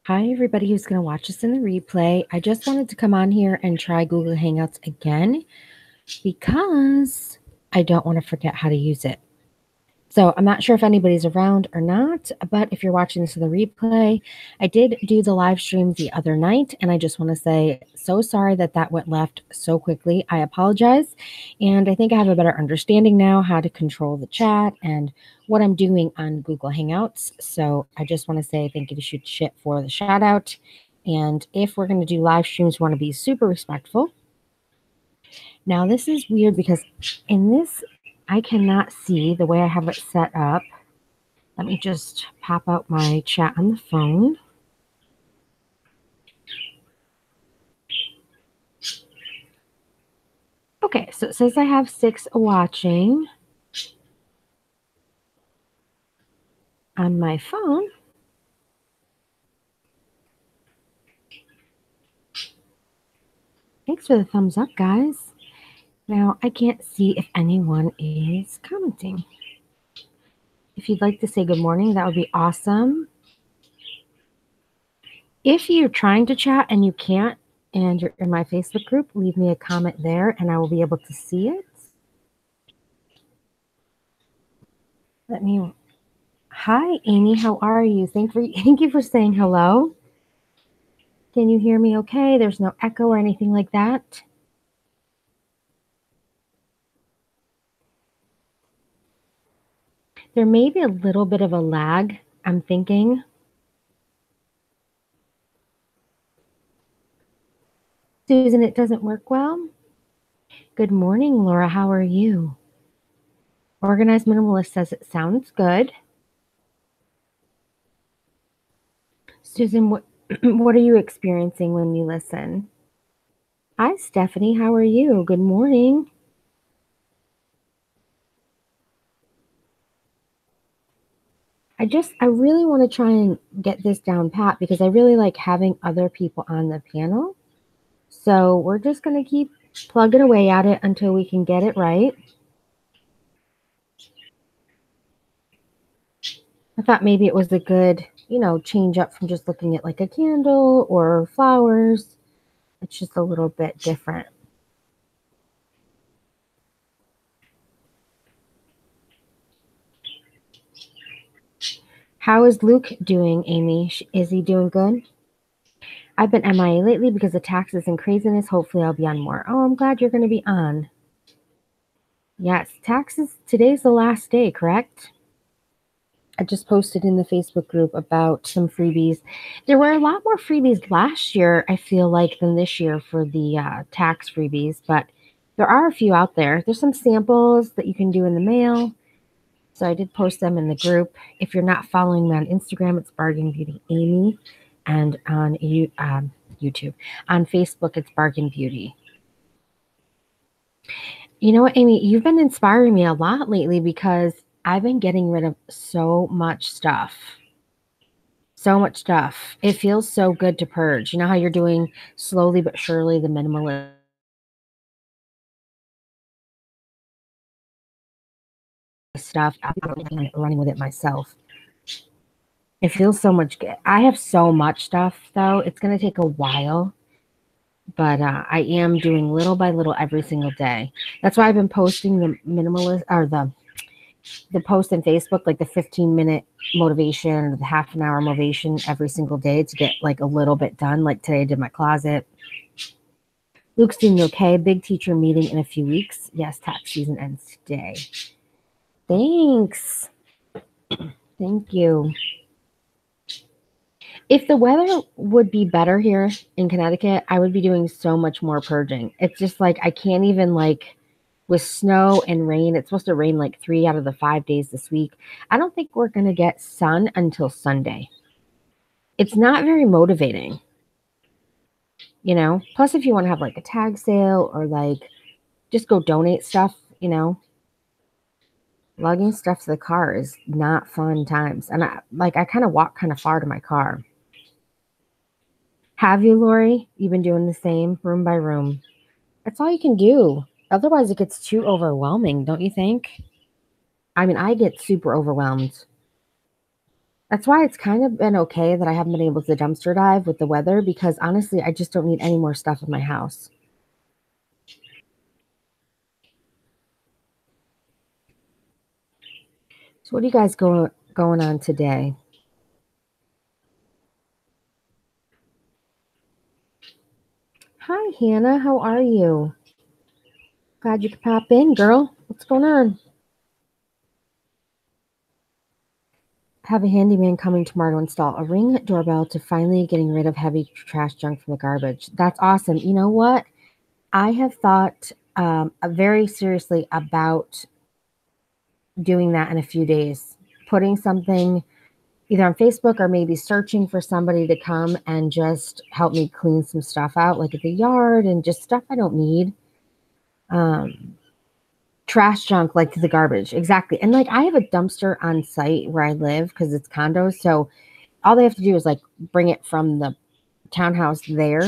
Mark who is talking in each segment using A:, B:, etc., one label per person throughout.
A: Hi, everybody who's going to watch this in the replay. I just wanted to come on here and try Google Hangouts again because I don't want to forget how to use it. So I'm not sure if anybody's around or not, but if you're watching this in the replay, I did do the live stream the other night, and I just want to say so sorry that that went left so quickly. I apologize, and I think I have a better understanding now how to control the chat and what I'm doing on Google Hangouts. So I just want to say thank you to Shoot Shit for the shout out. And if we're going to do live streams, we want to be super respectful. Now, this is weird because in this, I cannot see the way I have it set up. Let me just pop out my chat on the phone. Okay, so it says I have 6 watching on my phone. Thanks for the thumbs up, guys. Now, I can't see if anyone is commenting. If you'd like to say good morning, that would be awesome. If you're trying to chat and you can't, and you're in my Facebook group, leave me a comment there and I will be able to see it. Hi, Amy, how are you? Thank you for saying hello. Can you hear me okay? There's no echo or anything like that. There may be a little bit of a lag, I'm thinking. Susan, it doesn't work well. Good morning, Laura. How are you? Organized Minimalist says it sounds good. Susan, what are you experiencing when you listen? Hi, Stephanie. How are you? Good morning. I really want to try and get this down pat because I really like having other people on the panel. So we're just going to keep plugging away at it until we can get it right. I thought maybe it was a good, change up from just looking at like a candle or flowers. It's just a little bit different. How is Luke doing, Amy? Is he doing good? I've been MIA lately because of taxes and craziness. Hopefully I'll be on more. Oh, I'm glad you're going to be on. Yes, taxes. Today's the last day, correct? I just posted in the Facebook group about some freebies. There were a lot more freebies last year, I feel like, than this year for the tax freebies, but there are a few out there. There's some samples that you can do in the mail. So I did post them in the group. If you're not following me on Instagram, it's Bargain Beauty Amy. And on YouTube. On Facebook, it's Bargain Beauty. You know what, Amy? You've been inspiring me a lot lately because I've been getting rid of so much stuff. So much stuff. It feels so good to purge. You know how you're doing slowly but surely the minimalist stuff. I'm running with it myself. It feels so much good. I have so much stuff, though. It's going to take a while, but I am doing little by little every single day. That's why I've been posting the minimalist or the post in Facebook, like the 15-minute motivation or the half an hour motivation every single day to get like a little bit done. Like today I did my closet. Luke's doing okay. Big teacher meeting in a few weeks. Yes, tax season ends today. Thanks. Thank you. If the weather would be better here in Connecticut, I would be doing so much more purging. It's just like I can't even with snow and rain. It's supposed to rain like 3 out of the 5 days this week. I don't think we're going to get sun until Sunday. It's not very motivating, Plus, if you want to have like a tag sale or like just go donate stuff, lugging stuff to the car is not fun times. And I kind of walk kind of far to my car. Have you, Lori? You've been doing the same room by room. That's all you can do. Otherwise, it gets too overwhelming, don't you think? I mean, I get super overwhelmed. That's why it's kind of been okay that I haven't been able to dumpster dive with the weather, because honestly, I just don't need any more stuff in my house. So what do you guys going on today? Hi, Hannah. How are you? Glad you could pop in, girl. What's going on? Have a handyman coming tomorrow to install a Ring doorbell to finally getting rid of heavy trash junk from the garbage. That's awesome. You know what? I have thought very seriously about doing that in a few days, putting something either on Facebook or maybe searching for somebody to come and just help me clean some stuff out, like at the yard and just stuff I don't need. Um, Trash junk, like the garbage. Exactly. And like I have a dumpster on site where I live because it's condos. So all they have to do is like bring it from the townhouse there.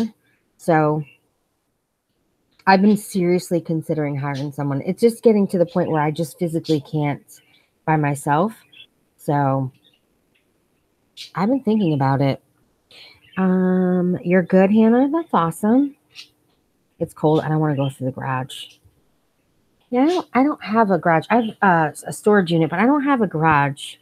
A: So I've been seriously considering hiring someone. It's just getting to the point where I just physically can't by myself. So I've been thinking about it. You're good, Hannah. That's awesome. It's cold. I don't want to go through the garage. Yeah, I don't have a garage. I have a storage unit, but I don't have a garage.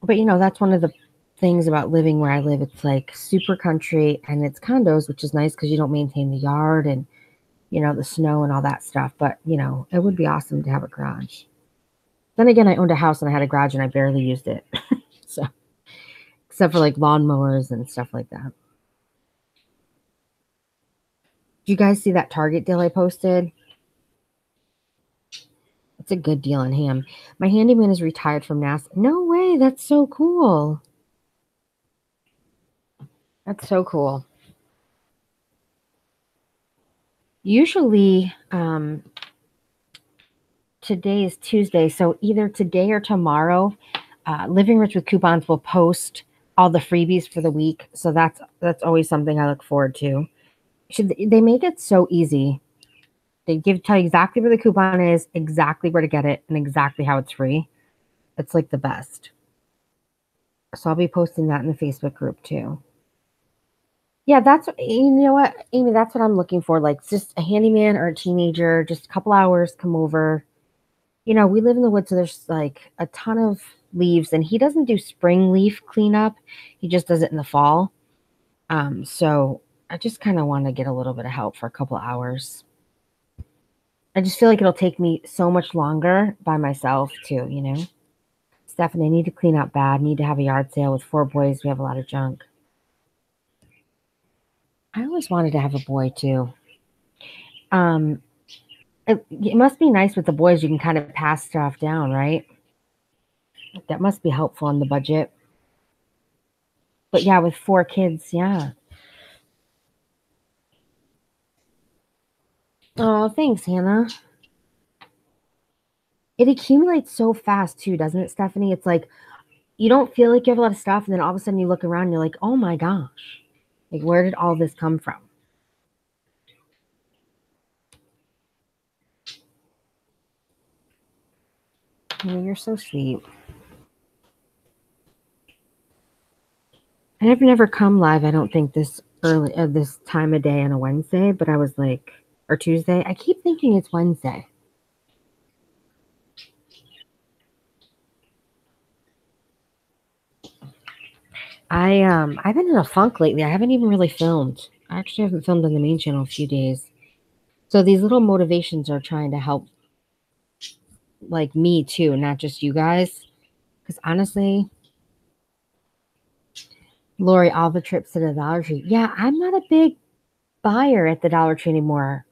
A: But that's one of the things about living where I live. It's like super country and it's condos, which is nice because you don't maintain the yard and the snow and all that stuff. But it would be awesome to have a garage. Then again, I owned a house and I had a garage and I barely used it. So except for like lawnmowers and stuff like that. Do you guys see that Target deal I posted? It's a good deal on ham. My handyman is retired from NASA. No way. That's so cool. That's so cool. Usually, today is Tuesday, so either today or tomorrow, Living Rich with Coupons will post all the freebies for the week. So that's always something I look forward to. They make it so easy? They tell you exactly where the coupon is, exactly where to get it, and exactly how it's free. It's like the best. So I'll be posting that in the Facebook group too. Yeah, you know what, Amy, that's what I'm looking for. Like just a handyman or a teenager, just a couple hours, come over. We live in the woods, so there's like a ton of leaves, and he doesn't do spring leaf cleanup. He just does it in the fall. So I just kind of want to get a little bit of help for a couple hours. I just feel like it'll take me so much longer by myself too. Stephanie, I need to clean up bad. Need to have a yard sale with 4 boys. We have a lot of junk. I always wanted to have a boy too. Um, it must be nice with the boys. You can kind of pass stuff down, right? That must be helpful on the budget. But yeah, with 4 kids, yeah. Oh, thanks, Hannah. It accumulates so fast too, doesn't it, Stephanie? It's like you don't feel like you have a lot of stuff, and then all of a sudden you look around and you're like, oh my gosh, like where did all this come from? Oh, you're so sweet. I have never come live, I don't think, this early this time of day on a Wednesday, but I was like, or Tuesday. I keep thinking it's Wednesday. I've been in a funk lately. I haven't even really filmed. I actually haven't filmed on the main channel a few days. So these little motivations are trying to help like me too, not just you guys. Because honestly, Lori, all the trips to the Dollar Tree. Yeah, I'm not a big buyer at the Dollar Tree anymore.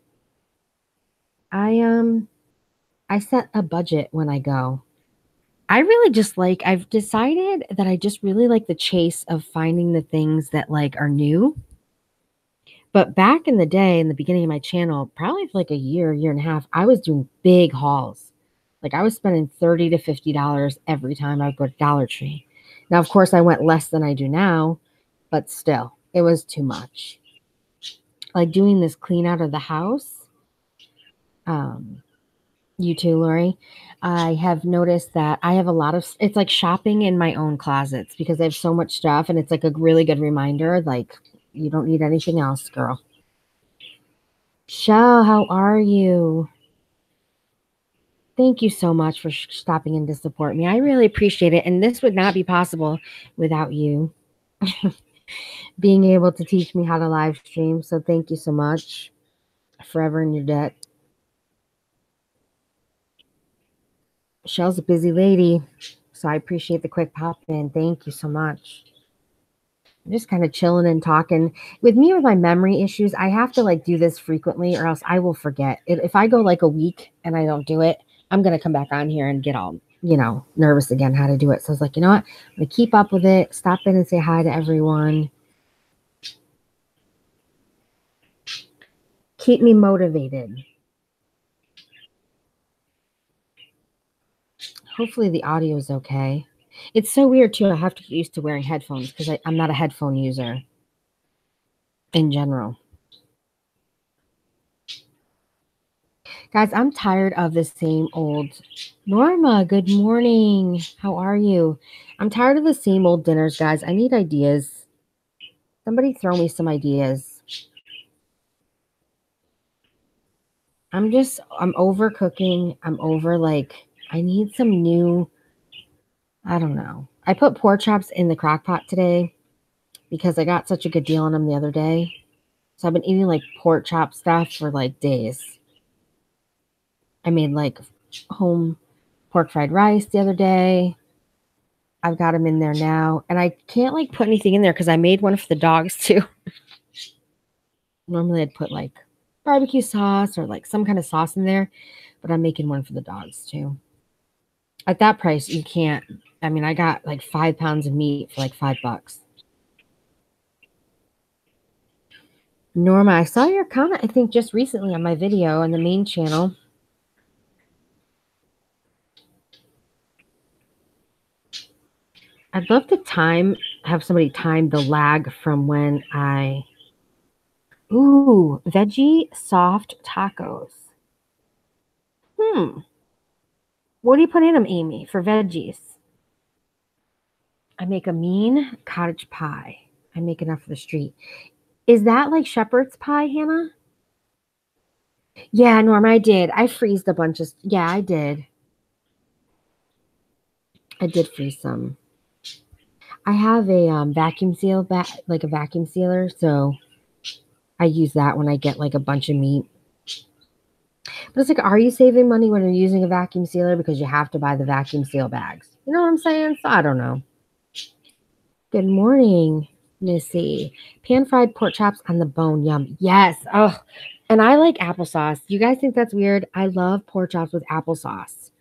A: I set a budget when I go. I really just I've decided that I just really like the chase of finding the things that like are new. But back in the day, in the beginning of my channel, probably for like a year and a half, I was doing big hauls. Like I was spending $30 to $50 every time I would go to Dollar Tree. Now, of course, I went less than I do now, but still, it was too much. Like doing this clean out of the house. Um, You too, Lori. I have noticed that I have a lot of it's like shopping in my own closets because I have so much stuff and it's like a really good reminder like you don't need anything else, girl. Shell, how are you? Thank you so much for stopping in to support me. I really appreciate it. And this would not be possible without you being able to teach me how to live stream. So thank you so much. Forever in your debt. Shell's a busy lady. So I appreciate the quick pop in. Thank you so much. I'm just kind of chilling and talking. With me with my memory issues, I have to like do this frequently or else I will forget. If I go like a week and I don't do it, I'm going to come back on here and get all, nervous again how to do it. So I was like, you know what? I'm going to keep up with it. Stop in and say hi to everyone. Keep me motivated. Hopefully the audio is okay. It's so weird too. I have to get used to wearing headphones because I'm not a headphone user in general. Guys, I'm tired of the same old. Norma, good morning. How are you? I'm tired of the same old dinners, guys. I need ideas. Somebody throw me some ideas. I'm over cooking. I'm over I need some new, I don't know. I put pork chops in the crock pot today because I got such a good deal on them the other day. So I've been eating like pork chop stuff for like days. I made like home pork fried rice the other day. I've got them in there now. And I can't like put anything in there because I made one for the dogs too. Normally I'd put like barbecue sauce or like some kind of sauce in there, but I'm making one for the dogs too. At that price, you can't. I mean, I got like 5 pounds of meat for like $5. Norma, I saw your comment, I think just recently on my video on the main channel. I'd love to have somebody time the lag from when veggie soft tacos. What do you put in them, Amy, for veggies? I make a mean cottage pie. I make enough for the street. Is that like shepherd's pie, Hannah? Yeah, Norma, I did. I freezed a bunch of, yeah, I did. I did freeze some. I have a vacuum seal, like a vacuum sealer, so I use that when I get like a bunch of meat. But it's like, are you saving money when you're using a vacuum sealer because you have to buy the vacuum seal bags? You know what I'm saying? So I don't know. Good morning, Missy. Pan fried pork chops on the bone. Yum. Yes. Oh, and I like applesauce. You guys think that's weird? I love pork chops with applesauce.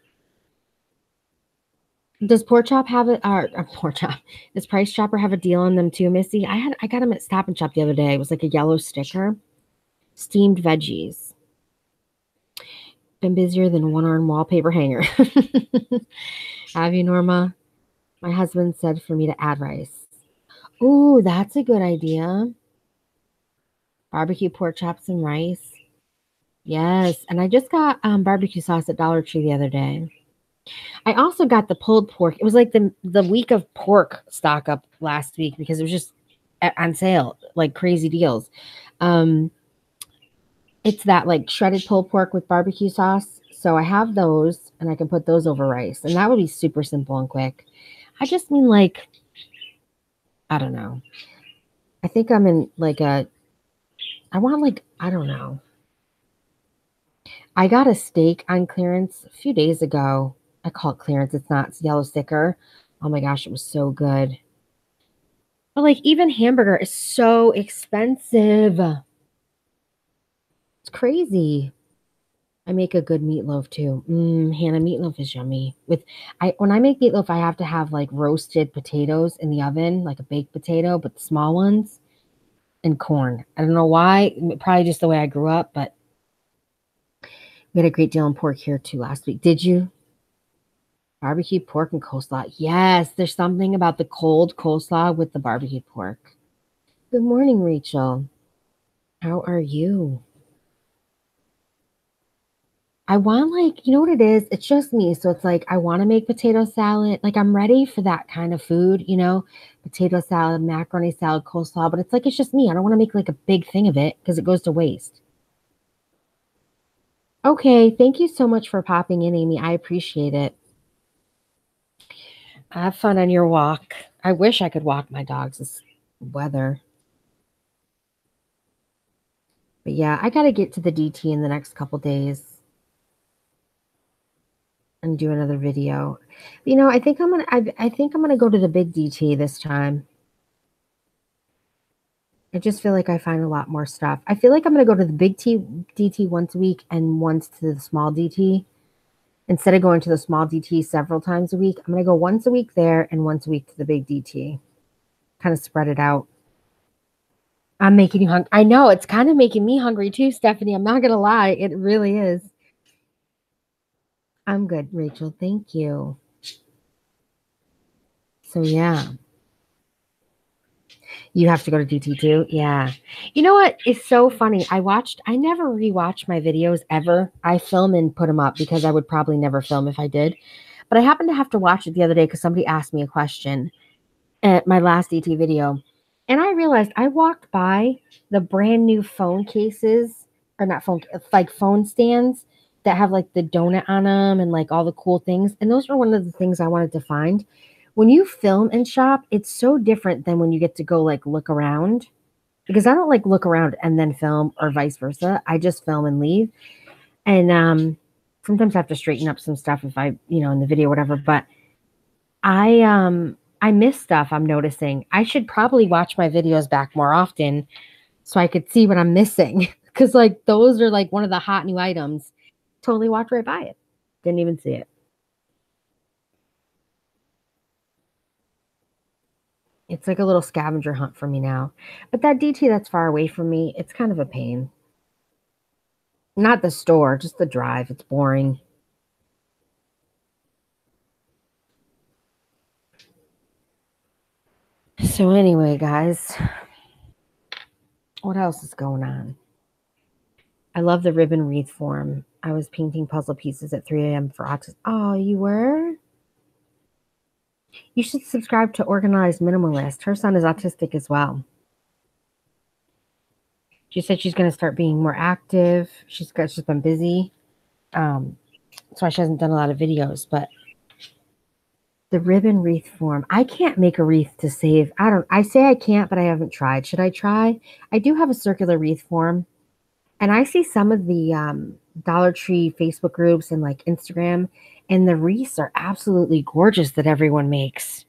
A: Does Pork Chop have it? Or Pork Chop? Does Price Chopper have a deal on them too, Missy? I got them at Stop and Shop the other day. It was like a yellow sticker. Steamed veggies. Been busier than a one-arm wallpaper hanger. Have you, Norma? My husband said for me to add rice. Ooh, that's a good idea. Barbecue pork chops and rice. Yes, and I just got barbecue sauce at Dollar Tree the other day. I also got the pulled pork. It was like the week of pork stock up last week because it was just on sale, like crazy deals. It's that like shredded pulled pork with barbecue sauce. So I have those and I can put those over rice. And that would be super simple and quick. I just mean like, I don't know. I think I'm in I want like, I don't know. I got a steak on clearance a few days ago. I call it clearance. It's yellow sticker. Oh my gosh, it was so good. But like even hamburger is so expensive. It's crazy. I make a good meatloaf too. Hannah, meatloaf is yummy. When I make meatloaf, I have to have like roasted potatoes in the oven, like a baked potato, but the small ones, and corn. I don't know why. Probably just the way I grew up, but we had a great deal on pork here too last week. Did you? Barbecue pork and coleslaw. Yes, there's something about the cold coleslaw with the barbecue pork. Good morning, Rachel. How are you? I want like, you know what it is? It's just me. So it's like I want to make potato salad. Like I'm ready for that kind of food, potato salad, macaroni salad, coleslaw, but it's like it's just me. I don't want to make like a big thing of it because it goes to waste. Okay, thank you so much for popping in, Amy. I appreciate it. Have fun on your walk. I wish I could walk my dogs this weather. But yeah, I got to get to the DT in the next couple days and do another video. I think I'm gonna go to the big DT this time. I just feel like I find a lot more stuff. I feel like I'm gonna go to the DT once a week and once to the small DT. Instead of going to the small DT several times a week, I'm gonna go once a week there and once a week to the big DT. Kind of spread it out. I'm making you hungry. I know it's kind of making me hungry too, Stephanie. I'm not gonna lie, it really is. I'm good, Rachel. Thank you. So yeah, you have to go to DT too. Yeah. You know what? It's so funny. I never rewatch my videos ever. I film and put them up because I would probably never film if I did. But I happened to have to watch it the other day because somebody asked me a question at my last DT video. And I realized I walked by the brand new phone cases, or not phone, like phone stands that have like the donut on them and like all the cool things. And those are one of the things I wanted to find. When you film and shop, it's so different than when you get to go like look around because I don't like look around and then film or vice versa. I just film and leave. And sometimes I have to straighten up some stuff if I, in the video, whatever. But I miss stuff I'm noticing. I should probably watch my videos back more often so I could see what I'm missing. Cause like those are like one of the hot new items. Totally walked right by it. Didn't even see it. It's like a little scavenger hunt for me now. But that DT that's far away from me, it's kind of a pain. Not the store, just the drive. It's boring. So anyway, guys, what else is going on? I love the ribbon wreath form. I was painting puzzle pieces at 3 a.m. for autism. Oh, you were? You should subscribe to Organized Minimalist. Her son is autistic as well. She said she's going to start being more active. She's been busy. That's why she hasn't done a lot of videos, but the ribbon wreath form. I can't make a wreath to save. I say I can't, but I haven't tried. Should I try? I do have a circular wreath form. And I see some of the Dollar Tree Facebook groups and like Instagram, and the wreaths are absolutely gorgeous that everyone makes.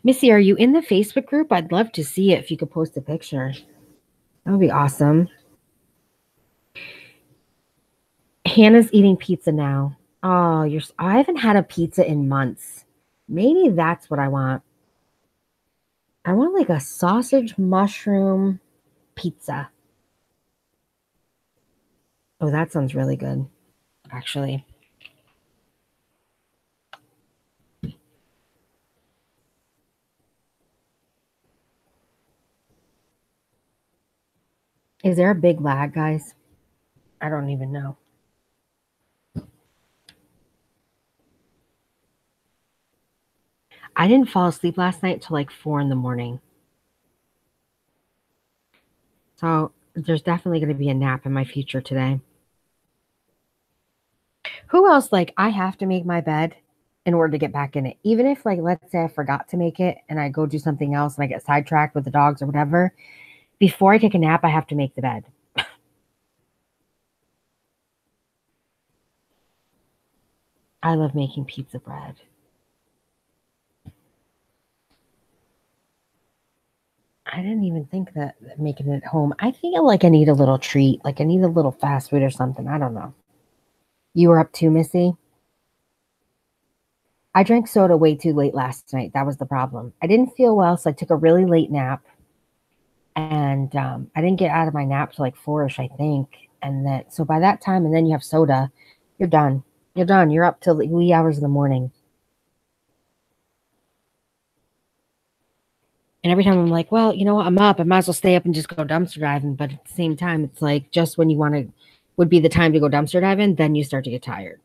A: Missy, are you in the Facebook group? I'd love to see it if you could post a picture. That would be awesome. Hannah's eating pizza now. Oh, I haven't had a pizza in months. Maybe that's what I want. I want like a sausage mushroom pizza. Oh, that sounds really good, actually. Is there a big lag, guys? I don't even know. I didn't fall asleep last night till like 4 in the morning. So there's definitely going to be a nap in my future today. Who else, like, I have to make my bed in order to get back in it. Even if, like, let's say I forgot to make it and I go do something else and I get sidetracked with the dogs or whatever, before I take a nap, I have to make the bed. I love making pizza bread. I didn't even think that making it at home. I feel like I need a little treat. Like I need a little fast food or something. I don't know. You were up too, Missy? I drank soda way too late last night. That was the problem. I didn't feel well, so I took a really late nap. And I didn't get out of my nap till like 4ish, I think. And that, so by that time, and then you have soda, you're done. You're done. You're up till the wee hours in the morning. And every time I'm like, well, you know what? I'm up. I might as well stay up and just go dumpster diving. But at the same time, it's like just when you want to would be the time to go dumpster diving, then you start to get tired.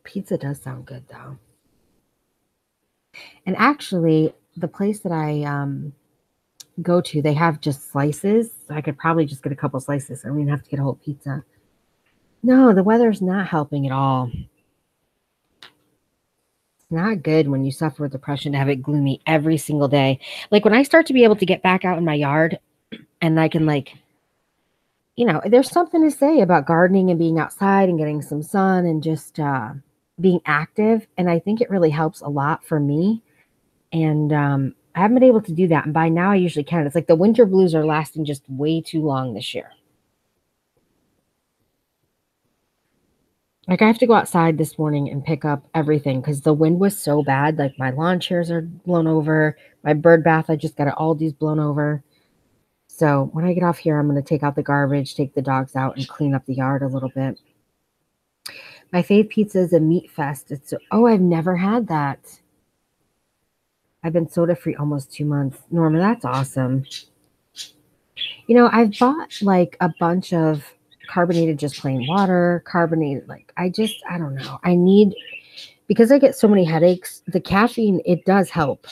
A: Pizza does sound good though. And actually, the place that I go to, they have just slices. So I could probably just get a couple slices. I don't even have to get a whole pizza. No, the weather's not helping at all. It's not good when you suffer with depression to have it gloomy every single day. Like when I start to be able to get back out in my yard and I can like, there's something to say about gardening and being outside and getting some sun and just being active. And I think it really helps a lot for me. And I haven't been able to do that. And by now I usually can. It's like the winter blues are lasting just way too long this year. Like I have to go outside this morning and pick up everything because the wind was so bad. Like my lawn chairs are blown over. My bird bath, I just got all these blown over. So when I get off here, I'm going to take out the garbage, take the dogs out, and clean up the yard a little bit. My fave pizza is a meat fest. I've never had that. I've been soda free almost 2 months. Norma, that's awesome. I've bought like a bunch of carbonated, just plain water, carbonated. Like I don't know. Because I get so many headaches, the caffeine, it does help.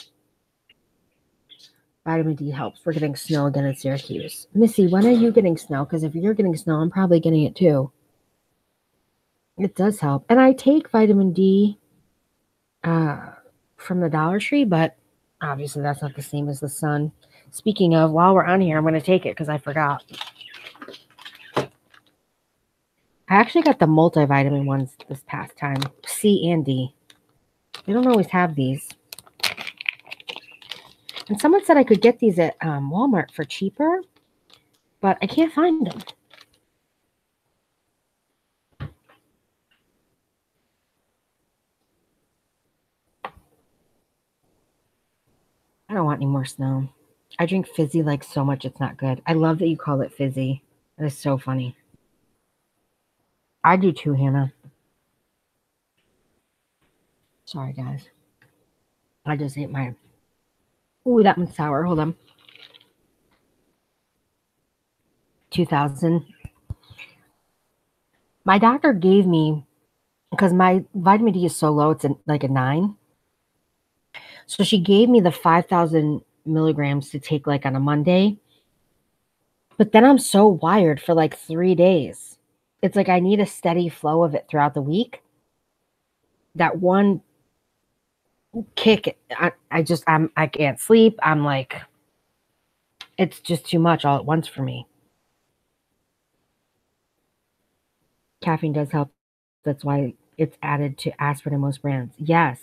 A: Vitamin D helps. We're getting snow again in Syracuse. Missy, when are you getting snow? Because if you're getting snow, I'm probably getting it too. It does help. And I take vitamin D from the Dollar Tree, but obviously that's not the same as the sun. Speaking of, while we're on here, I'm going to take it because I forgot. I actually got the multivitamin ones this past time, C and D. They don't always have these. And someone said I could get these at Walmart for cheaper, but I can't find them. I don't want any more snow. I drink fizzy like so much it's not good. I love that you call it fizzy. That is so funny. I do too, Hannah. Sorry, guys. I just ate my... Ooh, that one's sour. Hold on. 2000. My doctor gave me, because my vitamin D is so low, it's like a 9. So she gave me the 5,000 milligrams to take like on a Monday. But then I'm so wired for like 3 days. It's like I need a steady flow of it throughout the week. That one kick, I can't sleep. I'm like, it's just too much all at once for me. Caffeine does help. That's why it's added to aspirin in most brands. Yes.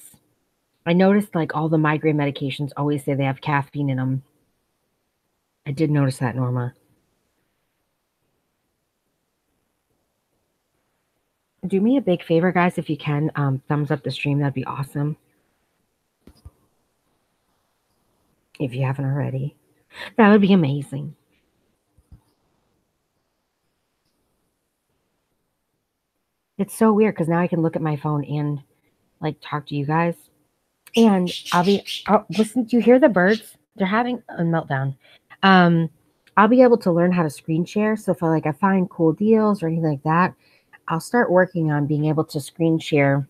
A: I noticed like all the migraine medications always say they have caffeine in them. I did notice that, Norma. Do me a big favor, guys, if you can. Thumbs up the stream. That'd be awesome. If you haven't already. That would be amazing. It's so weird because now I can look at my phone and like talk to you guys. And listen, do you hear the birds? They're having a meltdown. I'll be able to learn how to screen share. So if I find cool deals or anything like that, I'll start working on being able to screen share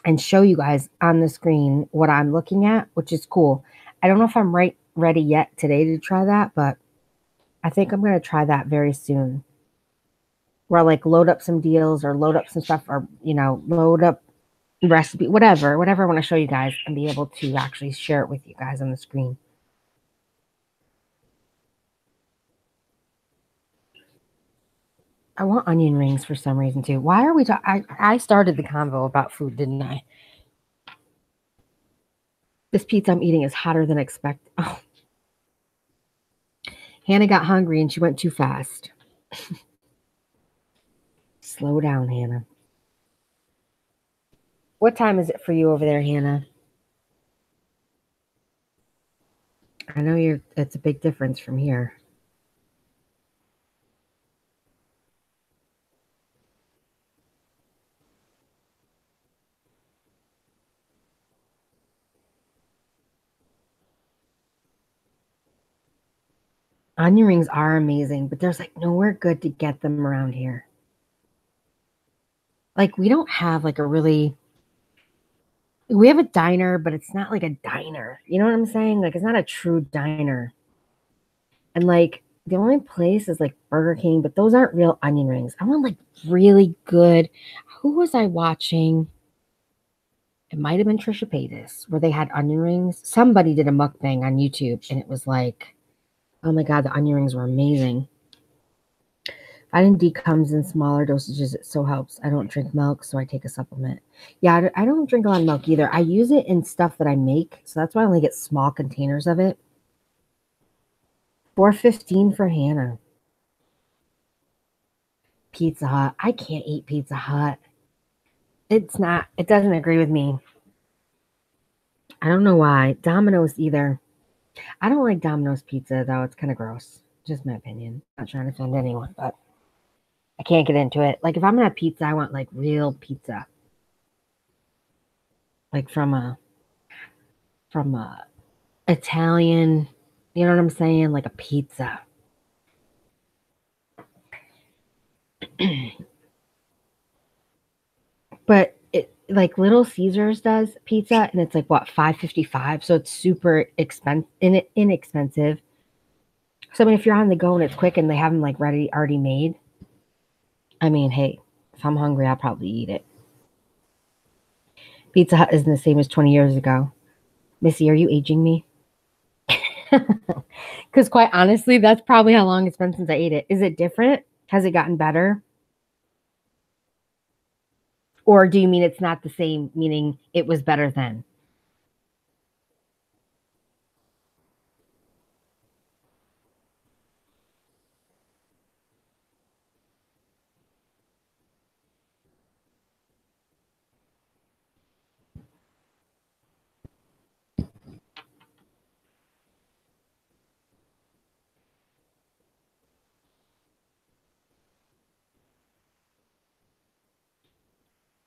A: and show you guys on the screen what I'm looking at, which is cool. I don't know if I'm ready yet today to try that, but I think I'm going to try that very soon. Where I like load up some deals or load up some stuff or, load up recipe, whatever I want to show you guys and be able to actually share it with you guys on the screen. I want onion rings for some reason too. Why are we I started the convo about food, didn't I? This pizza I'm eating is hotter than expected. Oh. Hannah got hungry and she went too fast. Slow down, Hannah. What time is it for you over there, Hannah? I know it's a big difference from here. Onion rings are amazing, but there's like nowhere good to get them around here. Like we don't have like a really we have a diner, but it's not like a diner. You know what I'm saying? Like it's not a true diner. And like the only place is like Burger King, but those aren't real onion rings. I want like really good. Who was I watching? It might have been Trisha Paytas, where they had onion rings. Somebody did a mukbang on YouTube, and it was like, oh my god, the onion rings were amazing. Vitamin D comes in smaller dosages. It so helps. I don't drink milk, so I take a supplement. Yeah, I don't drink a lot of milk either. I use it in stuff that I make, so that's why I only get small containers of it. 4.15 for Hannah. Pizza Hut. I can't eat Pizza Hut. It's not. It doesn't agree with me. I don't know why. Domino's either. I don't like Domino's pizza though. It's kind of gross. Just my opinion. Not trying to offend anyone, but I can't get into it. Like if I'm gonna have pizza, I want like real pizza, like from a Italian. You know what I'm saying? Like a pizza. But it like Little Caesars does pizza, and it's like what 5.55, so it's super inexpensive. So I mean, if you're on the go and it's quick and they have them like ready already made, I mean, hey, if I'm hungry, I'll probably eat it. Pizza Hut isn't the same as 20 years ago. Missy, are you aging me? Because quite honestly, that's probably how long it's been since I ate it. Is it different? Has it gotten better? Or do you mean it's not the same, meaning it was better then?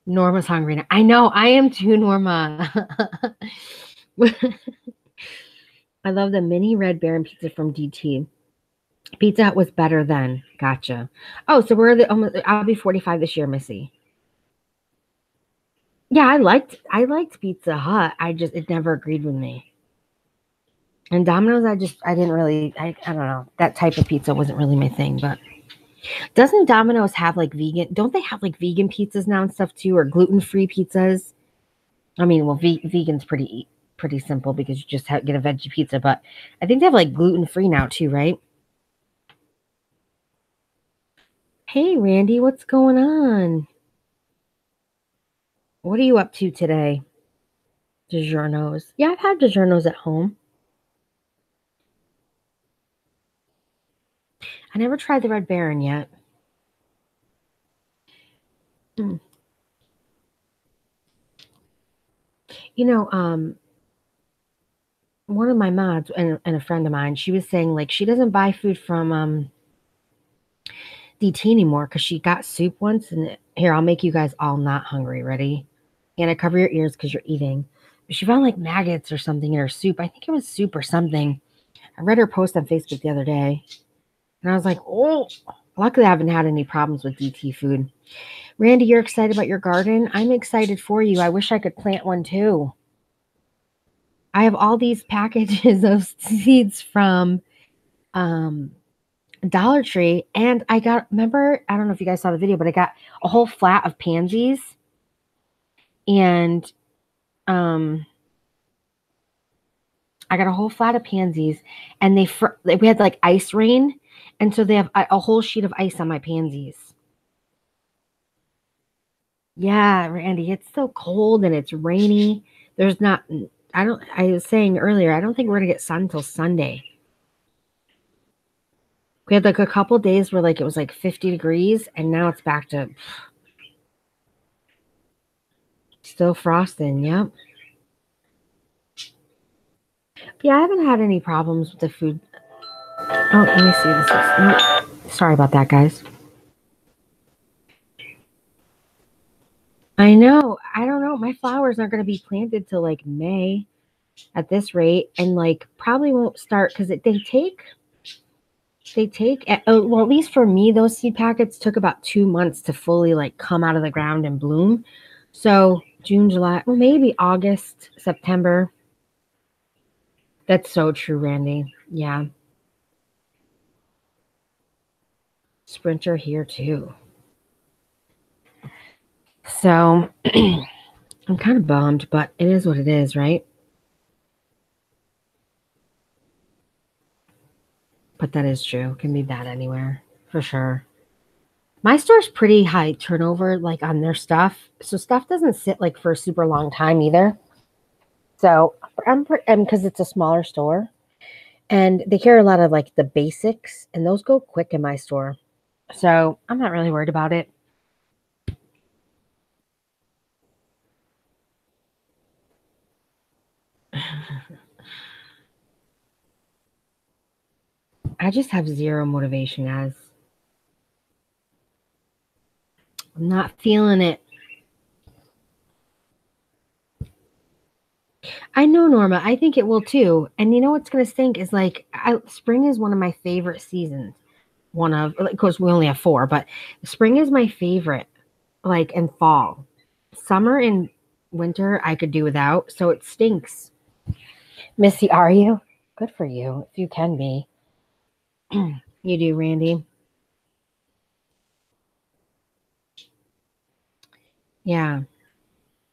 A: Norma's hungry now. I know, I am too, Norma. I love the mini Red Baron pizza from DT. Pizza Hut was better then. Gotcha. Oh, so we're the almost. I'll be 45 this year, Missy. Yeah, I liked Pizza Hut. I just it never agreed with me. And Domino's, I didn't really I don't know. That type of pizza wasn't really my thing. But doesn't Domino's have like vegan? Don't they have like vegan pizzas now and stuff too, or gluten-free pizzas? I mean, well, vegan's pretty simple because you just get a veggie pizza. But I think they have like gluten-free now too, right? Hey, Randy, what's going on? What are you up to today? DiGiorno's. Yeah, I've had DiGiorno's at home. I never tried the Red Baron yet. Hmm. You know, one of my mods and a friend of mine, she was saying like she doesn't buy food from DT anymore because she got soup once. And here, I'll make you guys all not hungry. Ready? And I cover your ears because you're eating. But she found like maggots or something in her soup. I think it was soup or something. I read her post on Facebook the other day, and I was like, oh. Luckily, I haven't had any problems with DT food. Randy, you're excited about your garden? I'm excited for you. I wish I could plant one too. I have all these packages of seeds from um, Dollar Tree, and I got, remember, I don't know if you guys saw the video, but I got a whole flat of pansies, and um, I got a whole flat of pansies, and we had like ice rain, and so they have a whole sheet of ice on my pansies. Yeah, Randy, it's so cold and it's rainy. There's not, I was saying earlier, I don't think we're gonna get sun till Sunday. We had like a couple days where like it was like 50 degrees, and now it's back to still frosting. Yep. Yeah, I haven't had any problems with the food. Oh, let me see. This is nope. Sorry about that, guys. I know. I don't know. My flowers aren't going to be planted till like May at this rate, and like probably won't start because they take. They take, well, at least for me, those seed packets took about 2 months to fully like come out of the ground and bloom. So June, July, well, maybe August, September. That's so true, Randy. Yeah. Sprinter here too. So I'm kind of bummed, but it is what it is, right? But that is true. It can be bad anywhere for sure. My store's pretty high turnover, like on their stuff. So stuff doesn't sit like for a super long time either. So I'm because it's a smaller store and they carry a lot of like the basics and those go quick in my store. So I'm not really worried about it. I just have zero motivation, guys. I'm not feeling it. I know, Norma. I think it will too. And you know what's going to stink is like spring is one of my favorite seasons. One of, of course, we only have four, but spring is my favorite. Like and fall, summer and winter, I could do without. So it stinks. Missy, are you? Good for you if you can be. You do, Randy. Yeah,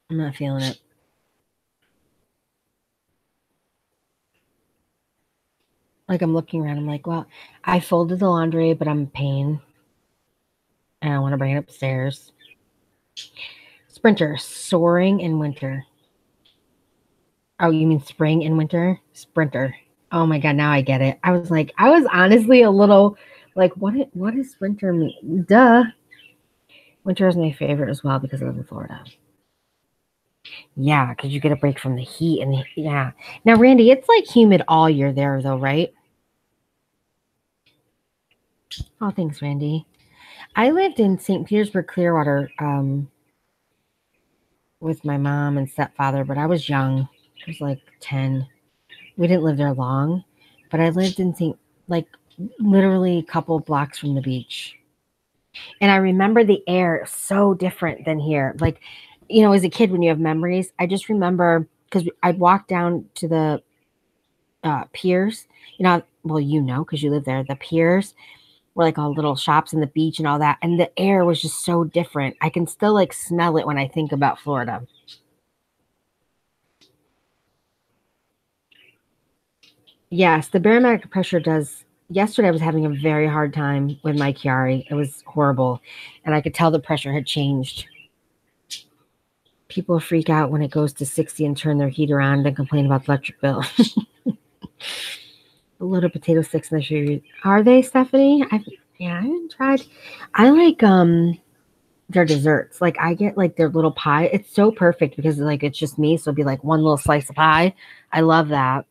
A: I'm not feeling it. Like I'm looking around. I'm like, well, I folded the laundry, but I'm in pain. And I want to bring it upstairs. Sprinter, soaring in winter. Oh, you mean spring and winter? Sprinter. Oh my God, now I get it. I was honestly a little like, what does sprinter mean? Duh. Winter is my favorite as well because I live in Florida. Yeah, because you get a break from the heat and yeah. Now, Randy, it's like humid all year there though, right? Oh, thanks, Randy. I lived in St. Petersburg, Clearwater, with my mom and stepfather, but I was young. I was like 10. We didn't live there long, but I lived in like literally a couple blocks from the beach. And I remember the air so different than here. Like, as a kid, when you have memories, I just remember because I'd walk down to the piers, well, because you live there, the piers were like all little shops in the beach and all that. And the air was just so different. I can still like smell it when I think about Florida. Yes, the barometric pressure does. Yesterday, I was having a very hard time with my Chiari. It was horrible. And I could tell the pressure had changed. People freak out when it goes to 60 and turn their heat around and complain about the electric bill. A little potato sticks in the sugar. Are they, Stephanie? I haven't tried. I like their desserts. Like I get like their little pie. It's so perfect because like it's just me. So it'll be like one little slice of pie. I love that.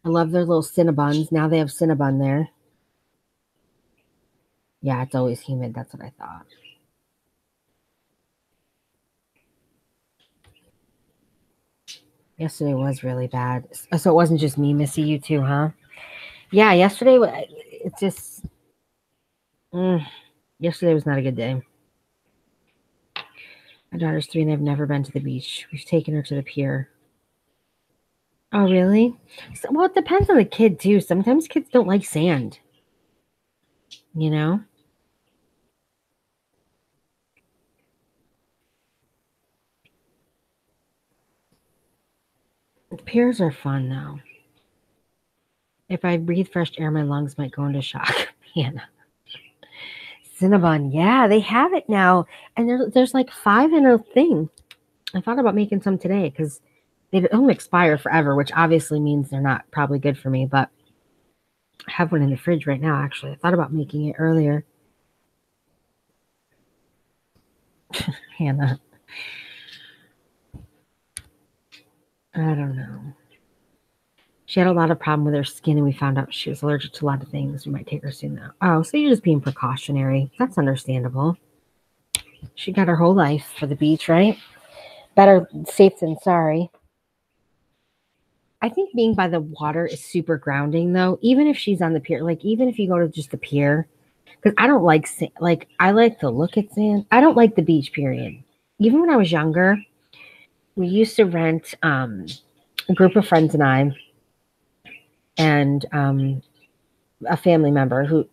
A: I love their little Cinnabons. Now they have Cinnabon there. Yeah, it's always humid. That's what I thought. Yesterday was really bad. So it wasn't just me, Missy, you too, huh? Yeah, yesterday, it's just, yesterday was not a good day. My daughter's 3 and I've never been to the beach. We've taken her to the pier. Oh, really? Well, it depends on the kid, too. Sometimes kids don't like sand, you know? The piers are fun, though. If I breathe fresh air, my lungs might go into shock. Hannah. Cinnabon, yeah, they have it now. And there's like 5 in a thing. I thought about making some today because they don't expire forever, which obviously means they're not probably good for me, but I have one in the fridge right now, actually. I thought about making it earlier. Hannah. I don't know. She had a lot of problem with her skin, and we found out she was allergic to a lot of things. We might take her soon, though. Oh, so you're just being precautionary. That's understandable. She got her whole life for the beach, right? Better safe than sorry. I think being by the water is super grounding though, even if she's on the pier. Like even if you go to just the pier, because I don't like sand. Like I like to look at sand. I don't like the beach. Period. Even when I was younger, we used to rent a group of friends and I and a family member who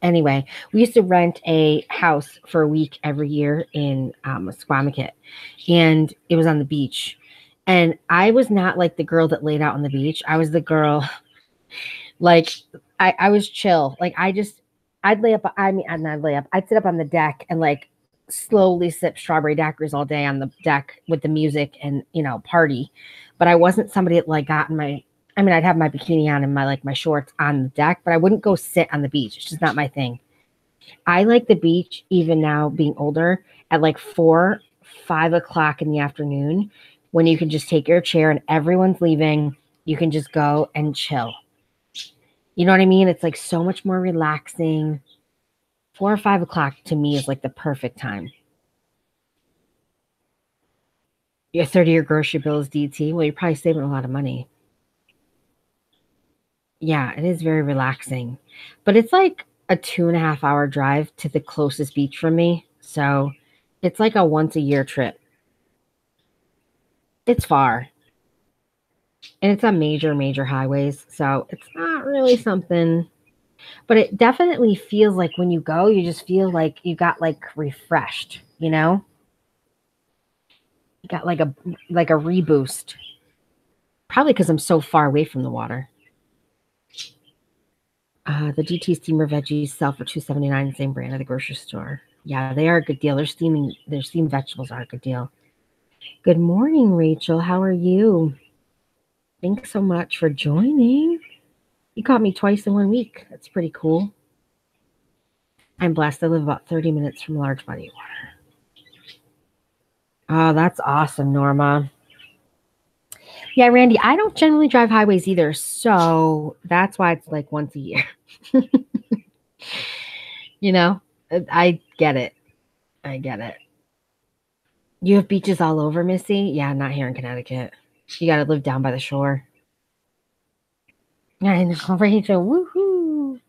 A: anyway, we used to rent a house for a week every year in Squamicut, and it was on the beach. And I was not like the girl that laid out on the beach. I was the girl like I was chill. Like I'd lay up. I mean, I'd lay up. I'd sit up on the deck and like slowly sip strawberry daiquiris all day on the deck with the music and party. But I wasn't somebody that like got in my. I mean, I'd have my bikini on and my shorts on the deck, but I wouldn't go sit on the beach. It's just not my thing. I like the beach even now being older at like 4, 5 o'clock in the afternoon when you can just take your chair and everyone's leaving. You can just go and chill. You know what I mean? It's like so much more relaxing. 4 or 5 o'clock to me is like the perfect time. Your 30-year grocery bill is DT. Well, you're probably saving a lot of money. Yeah, it is very relaxing. But it's like a 2.5 hour drive to the closest beach from me. So it's like a once a year trip. It's far. And it's on major highways. So it's not really something, but it definitely feels like when you go, you just feel like you got like refreshed, You got like a reboost. Probably because I'm so far away from the water. The GT steamer veggies sell for $2.79, same brand at the grocery store. Yeah, they are a good deal. Their steamed vegetables are a good deal. Good morning, Rachel. How are you? Thanks so much for joining. You caught me twice in 1 week. That's pretty cool. I'm blessed. I live about 30 minutes from a large body of water. Oh, that's awesome, Norma. Yeah, Randy, I don't generally drive highways either, so that's why it's like once a year. I get it. I get it. You have beaches all over, Missy? Yeah, not here in Connecticut. You got to live down by the shore. I know, Rachel. Woohoo!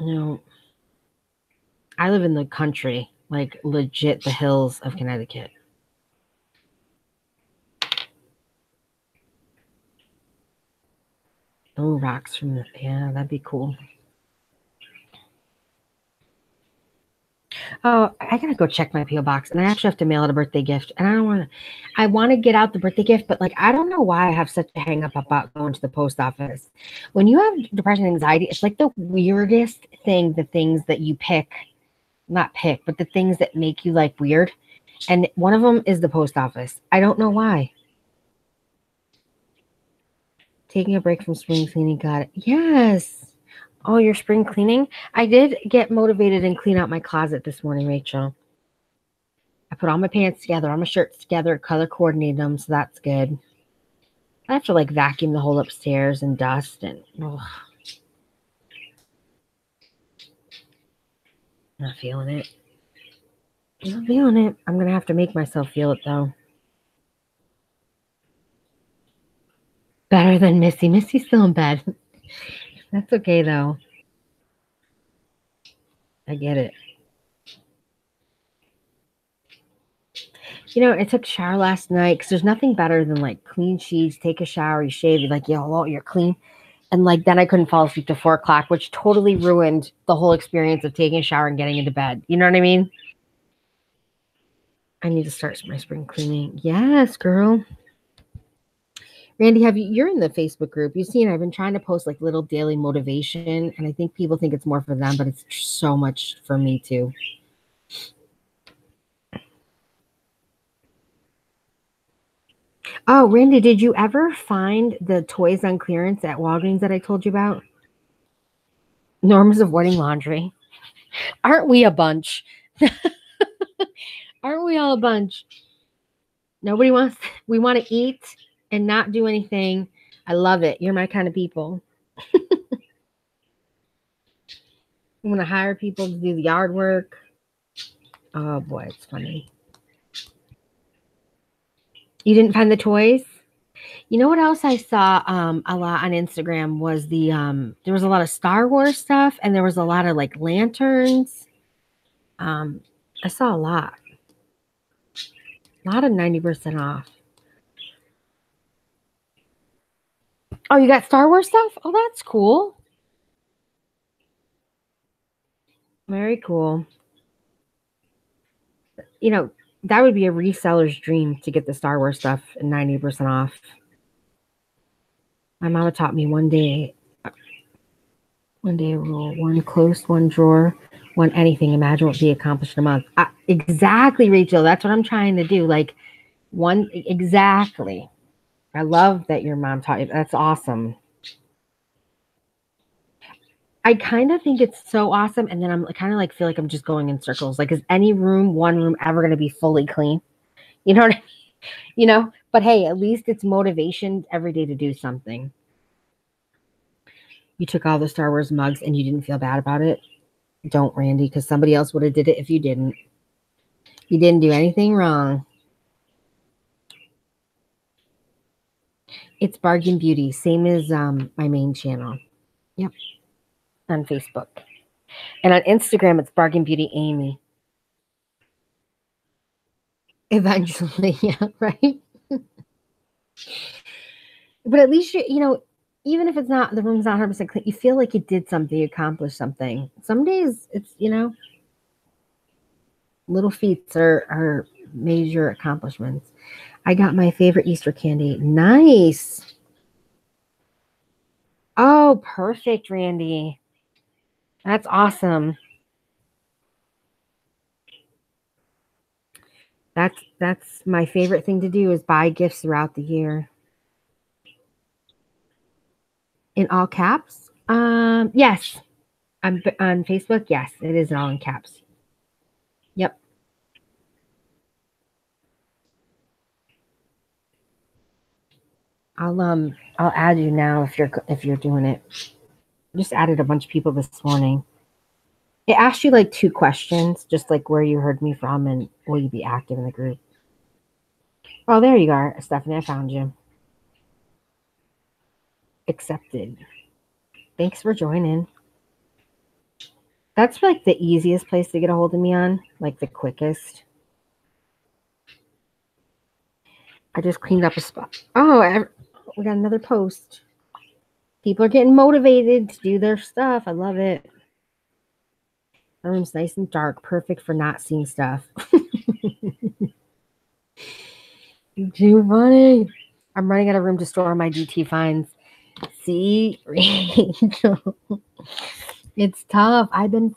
A: No, I live in the country, like legit the hills of Connecticut. Oh, rocks from yeah, that'd be cool. Oh, I gotta go check my PO box, and I actually have to mail out a birthday gift. And I don't want to. I want to get out the birthday gift, but like I don't know why I have such a hang up about going to the post office. When you have depression and anxiety, it's like the weirdest thing. The things that you pick, not pick, but the things that make you like weird. And one of them is the post office. I don't know why. Taking a break from spring cleaning. Got it. Yes. Oh, your spring cleaning? I did get motivated and clean out my closet this morning, Rachel. I put all my pants together, all my shirts together, color coordinated them, so that's good. I have to like vacuum the whole upstairs and dust and not feeling it. Not feeling it. I'm gonna have to make myself feel it though. Better than Missy. Missy's still in bed. That's okay though. I get it. I took a shower last night because there's nothing better than like clean sheets, take a shower, you shave, you're like, you're clean. And like then I couldn't fall asleep till 4 o'clock, which totally ruined the whole experience of taking a shower and getting into bed. You know what I mean? I need to start my spring cleaning. Yes, girl. Randy, you're in the Facebook group. You've seen I've been trying to post like little daily motivation, and I think people think it's more for them, but it's so much for me too. Oh, Randy, did you ever find the toys on clearance at Walgreens that I told you about? Norms avoiding laundry. Aren't we a bunch? Aren't we all a bunch? Nobody wants, we want to eat and not do anything. I love it. You're my kind of people. You want to hire people to do the yard work. Oh boy, it's funny. You didn't find the toys? You know what else I saw a lot on Instagram was there was a lot of Star Wars stuff and there was a lot of like lanterns. Um I saw a lot of 90% off. Oh, you got Star Wars stuff? Oh, that's cool. Very cool. You know, that would be a reseller's dream to get the Star Wars stuff at 90% off. My mama taught me one day a rule, one close, one drawer, one anything. Imagine what be accomplished in a month. Exactly, Rachel. That's what I'm trying to do. Like one exactly. I love that your mom taught you. That's awesome. I kind of think it's so awesome, and then I'm kind of like feel like I'm just going in circles. Like, is any room, one room, ever going to be fully clean? You know what I mean? You know? But hey, at least it's motivation every day to do something. You took all the Star Wars mugs and you didn't feel bad about it. Don't, Randy, because somebody else would have did it if you didn't. You didn't do anything wrong. It's Bargain Beauty, same as my main channel. Yep, on Facebook. And on Instagram, it's Bargain Beauty Amy. Eventually, yeah, right? But at least you know, even if it's not the room's not 100% clean, you feel like you did something, you accomplished something. Some days it's little feats are major accomplishments. I got my favorite Easter candy. Nice. Oh, perfect, Randy. That's awesome. That's my favorite thing to do is buy gifts throughout the year. In all caps? Yes. On Facebook, yes, it is all in caps. Yep. I'll add you now if you're doing it. Just added a bunch of people this morning. It asked you like 2 questions, just like where you heard me from and will you be active in the group. Oh, there you are, Stephanie. I found you. Accepted. Thanks for joining. That's like the easiest place to get a hold of me on, like the quickest. I just cleaned up a spot. Oh, we got another post. People are getting motivated to do their stuff. I love it. The room's nice and dark, perfect for not seeing stuff. Too funny. I'm running out of room to store my DT finds. See, Rachel, it's tough. I've been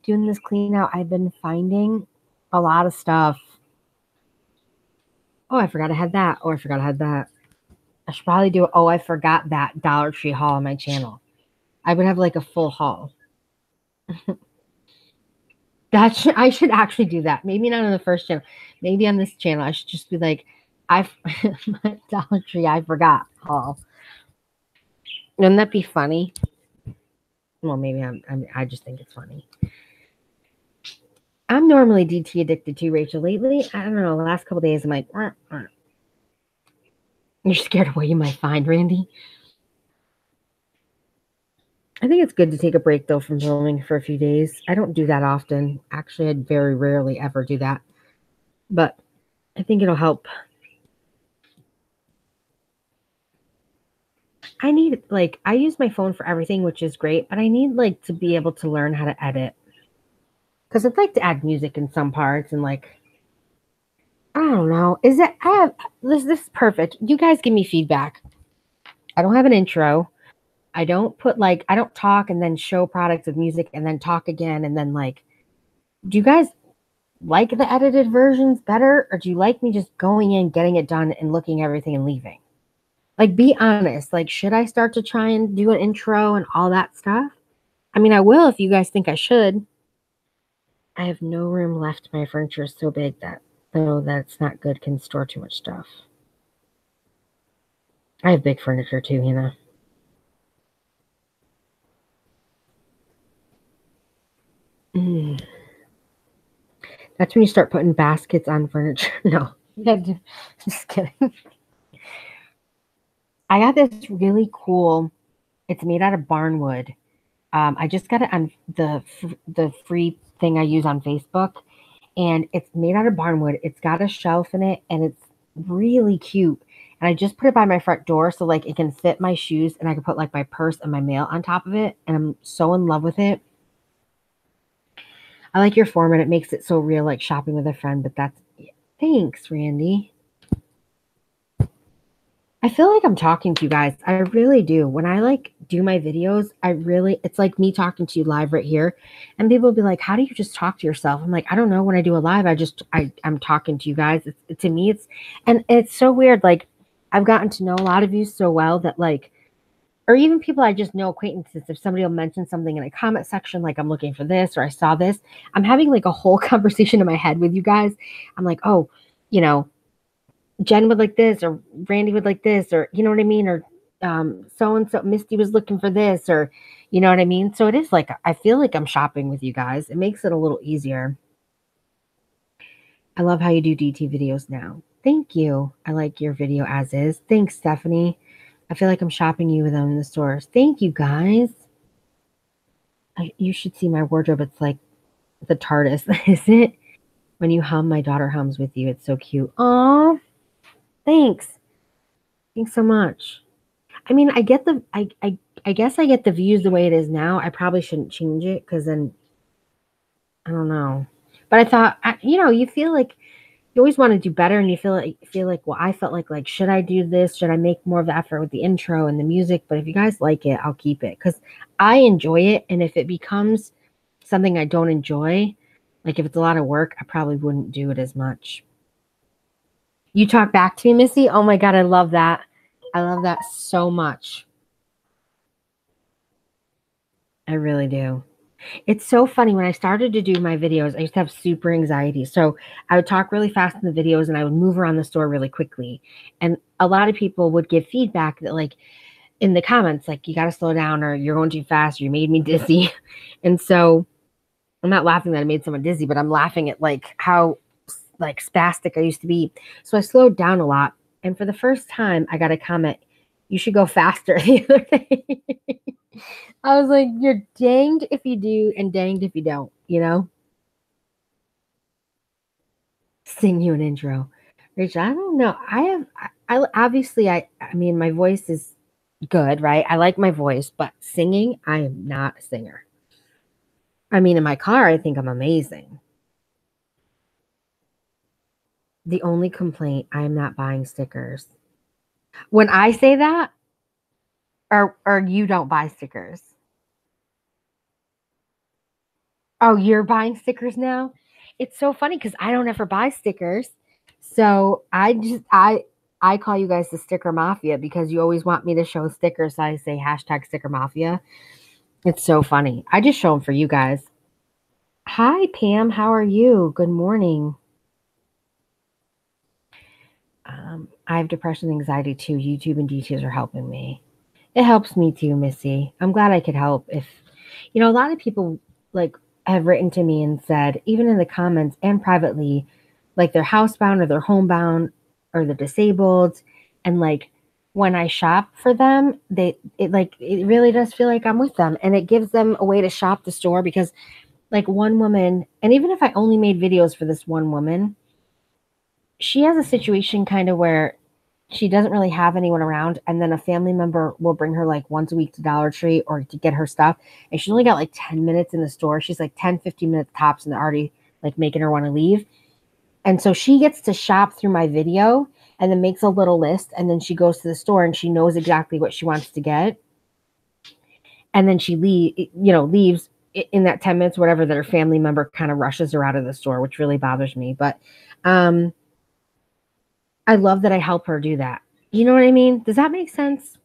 A: doing this clean out, I've been finding a lot of stuff. Oh, I forgot I had that. Oh, I forgot I had that. I should probably do it. Oh, I forgot that Dollar Tree haul on my channel. I would have like a full haul. I should actually do that. Maybe not on the first channel. Maybe on this channel. I should just be like, my Dollar Tree I forgot haul. Wouldn't that be funny? Well, maybe I just think it's funny. I'm normally DT addicted to Rachel. Lately, I don't know. The last couple days, I'm like, you're scared of what you might find, Randy. I think it's good to take a break though from filming for a few days. I don't do that often. Actually, I very rarely ever do that, but I think it'll help. I need I use my phone for everything, which is great, but I need to be able to learn how to edit because I'd like to add music in some parts and I don't know. Is it? I have this. This is perfect. You guys give me feedback. I don't have an intro. I don't put I don't talk and then show products with music and then talk again and then do you guys like the edited versions better or do you like me just going in, getting it done and looking at everything and leaving? Be honest. Should I start to try and do an intro and all that stuff? I mean, I will if you guys think I should. I have no room left. My furniture is so big that though that's not good can store too much stuff. I have big furniture too, you know. That's when you start putting baskets on furniture. No, Just kidding. I got this really cool. It's made out of barnwood. I just got it on the free thing I use on Facebook, and it's made out of barnwood. It's got a shelf in it, and it's really cute. And I just put it by my front door so like it can fit my shoes, and I can put like my purse and my mail on top of it. And I'm so in love with it. I like your format. It makes it so real, like shopping with a friend. But that's thanks, Randy. I feel like I'm talking to you guys. I really do. When I like do my videos, it's like me talking to you live right here. And people will be like, how do you just talk to yourself? I'm like, I don't know. When I do a live, I'm talking to you guys. To me, and it's so weird. Like I've gotten to know a lot of you so well that like, or even people I just know, acquaintances, if somebody will mention something in a comment section, like I'm looking for this, or I saw this, I'm having like a whole conversation in my head with you guys. I'm like, oh, you know, Jen would like this, or Randy would like this, or you know what I mean, or so and so Misty was looking for this, or you know what I mean. So it is like I feel like I'm shopping with you guys. It makes it a little easier. I love how you do DT videos now. Thank you. I like your video as is. Thanks, Stephanie. I feel like I'm shopping you with them in the stores. Thank you, guys. You should see my wardrobe. It's like the TARDIS, is it? When you hum, my daughter hums with you. It's so cute. Aw. Thanks. Thanks so much. I mean, I guess I get the views the way it is now. I probably shouldn't change it because then I don't know. But I thought, you feel like you always want to do better, and you feel like, well, I felt like should I do this? Should I make more of the effort with the intro and the music? But if you guys like it, I'll keep it because I enjoy it. And if it becomes something I don't enjoy, like if it's a lot of work, I probably wouldn't do it as much. You talk back to me, Missy. Oh my God, I love that. I love that so much. I really do. It's so funny. When I started to do my videos, I used to have super anxiety. So I would talk really fast in the videos and I would move around the store really quickly. And a lot of people would give feedback that like in the comments, like you got to slow down or you're going too fast, or you made me dizzy. And so I'm not laughing that I made someone dizzy, but I'm laughing at like how like spastic I used to be. So I slowed down a lot. And for the first time, I got a comment, you should go faster the other day. I was like, you're danged if you do and danged if you don't, Sing you an intro. Rachel, I don't know. I obviously, I mean, my voice is good, right? I like my voice, but singing, I am not a singer. I mean, in my car, I think I'm amazing. The only complaint, I am not buying stickers. When I say that, or you don't buy stickers. Oh, you're buying stickers now? It's so funny because I don't ever buy stickers. So I call you guys the sticker mafia because you always want me to show stickers. So I say hashtag sticker mafia. It's so funny. I just show them for you guys. Hi, Pam. How are you? Good morning. I have depression and anxiety too. YouTube and DTs are helping me. It helps me too, Missy. I'm glad I could help. If, a lot of people like have written to me and said, even in the comments and privately, like they're housebound or they're homebound or they're disabled. And like when I shop for them, it really does feel like I'm with them. And it gives them a way to shop the store because like one woman, and even if I only made videos for this one woman, she has a situation kind of where she doesn't really have anyone around, and then a family member will bring her like once a week to Dollar Tree or to get her stuff, and she's only got like 10 minutes in the store. She's like 10-15 minutes tops, and they're already like making her want to leave. And so she gets to shop through my video and then makes a little list, and then she goes to the store and she knows exactly what she wants to get, and then she leaves in that 10 minutes, whatever, that her family member kind of rushes her out of the store, which really bothers me. But I love that I help her do that. You know what I mean? Does that make sense?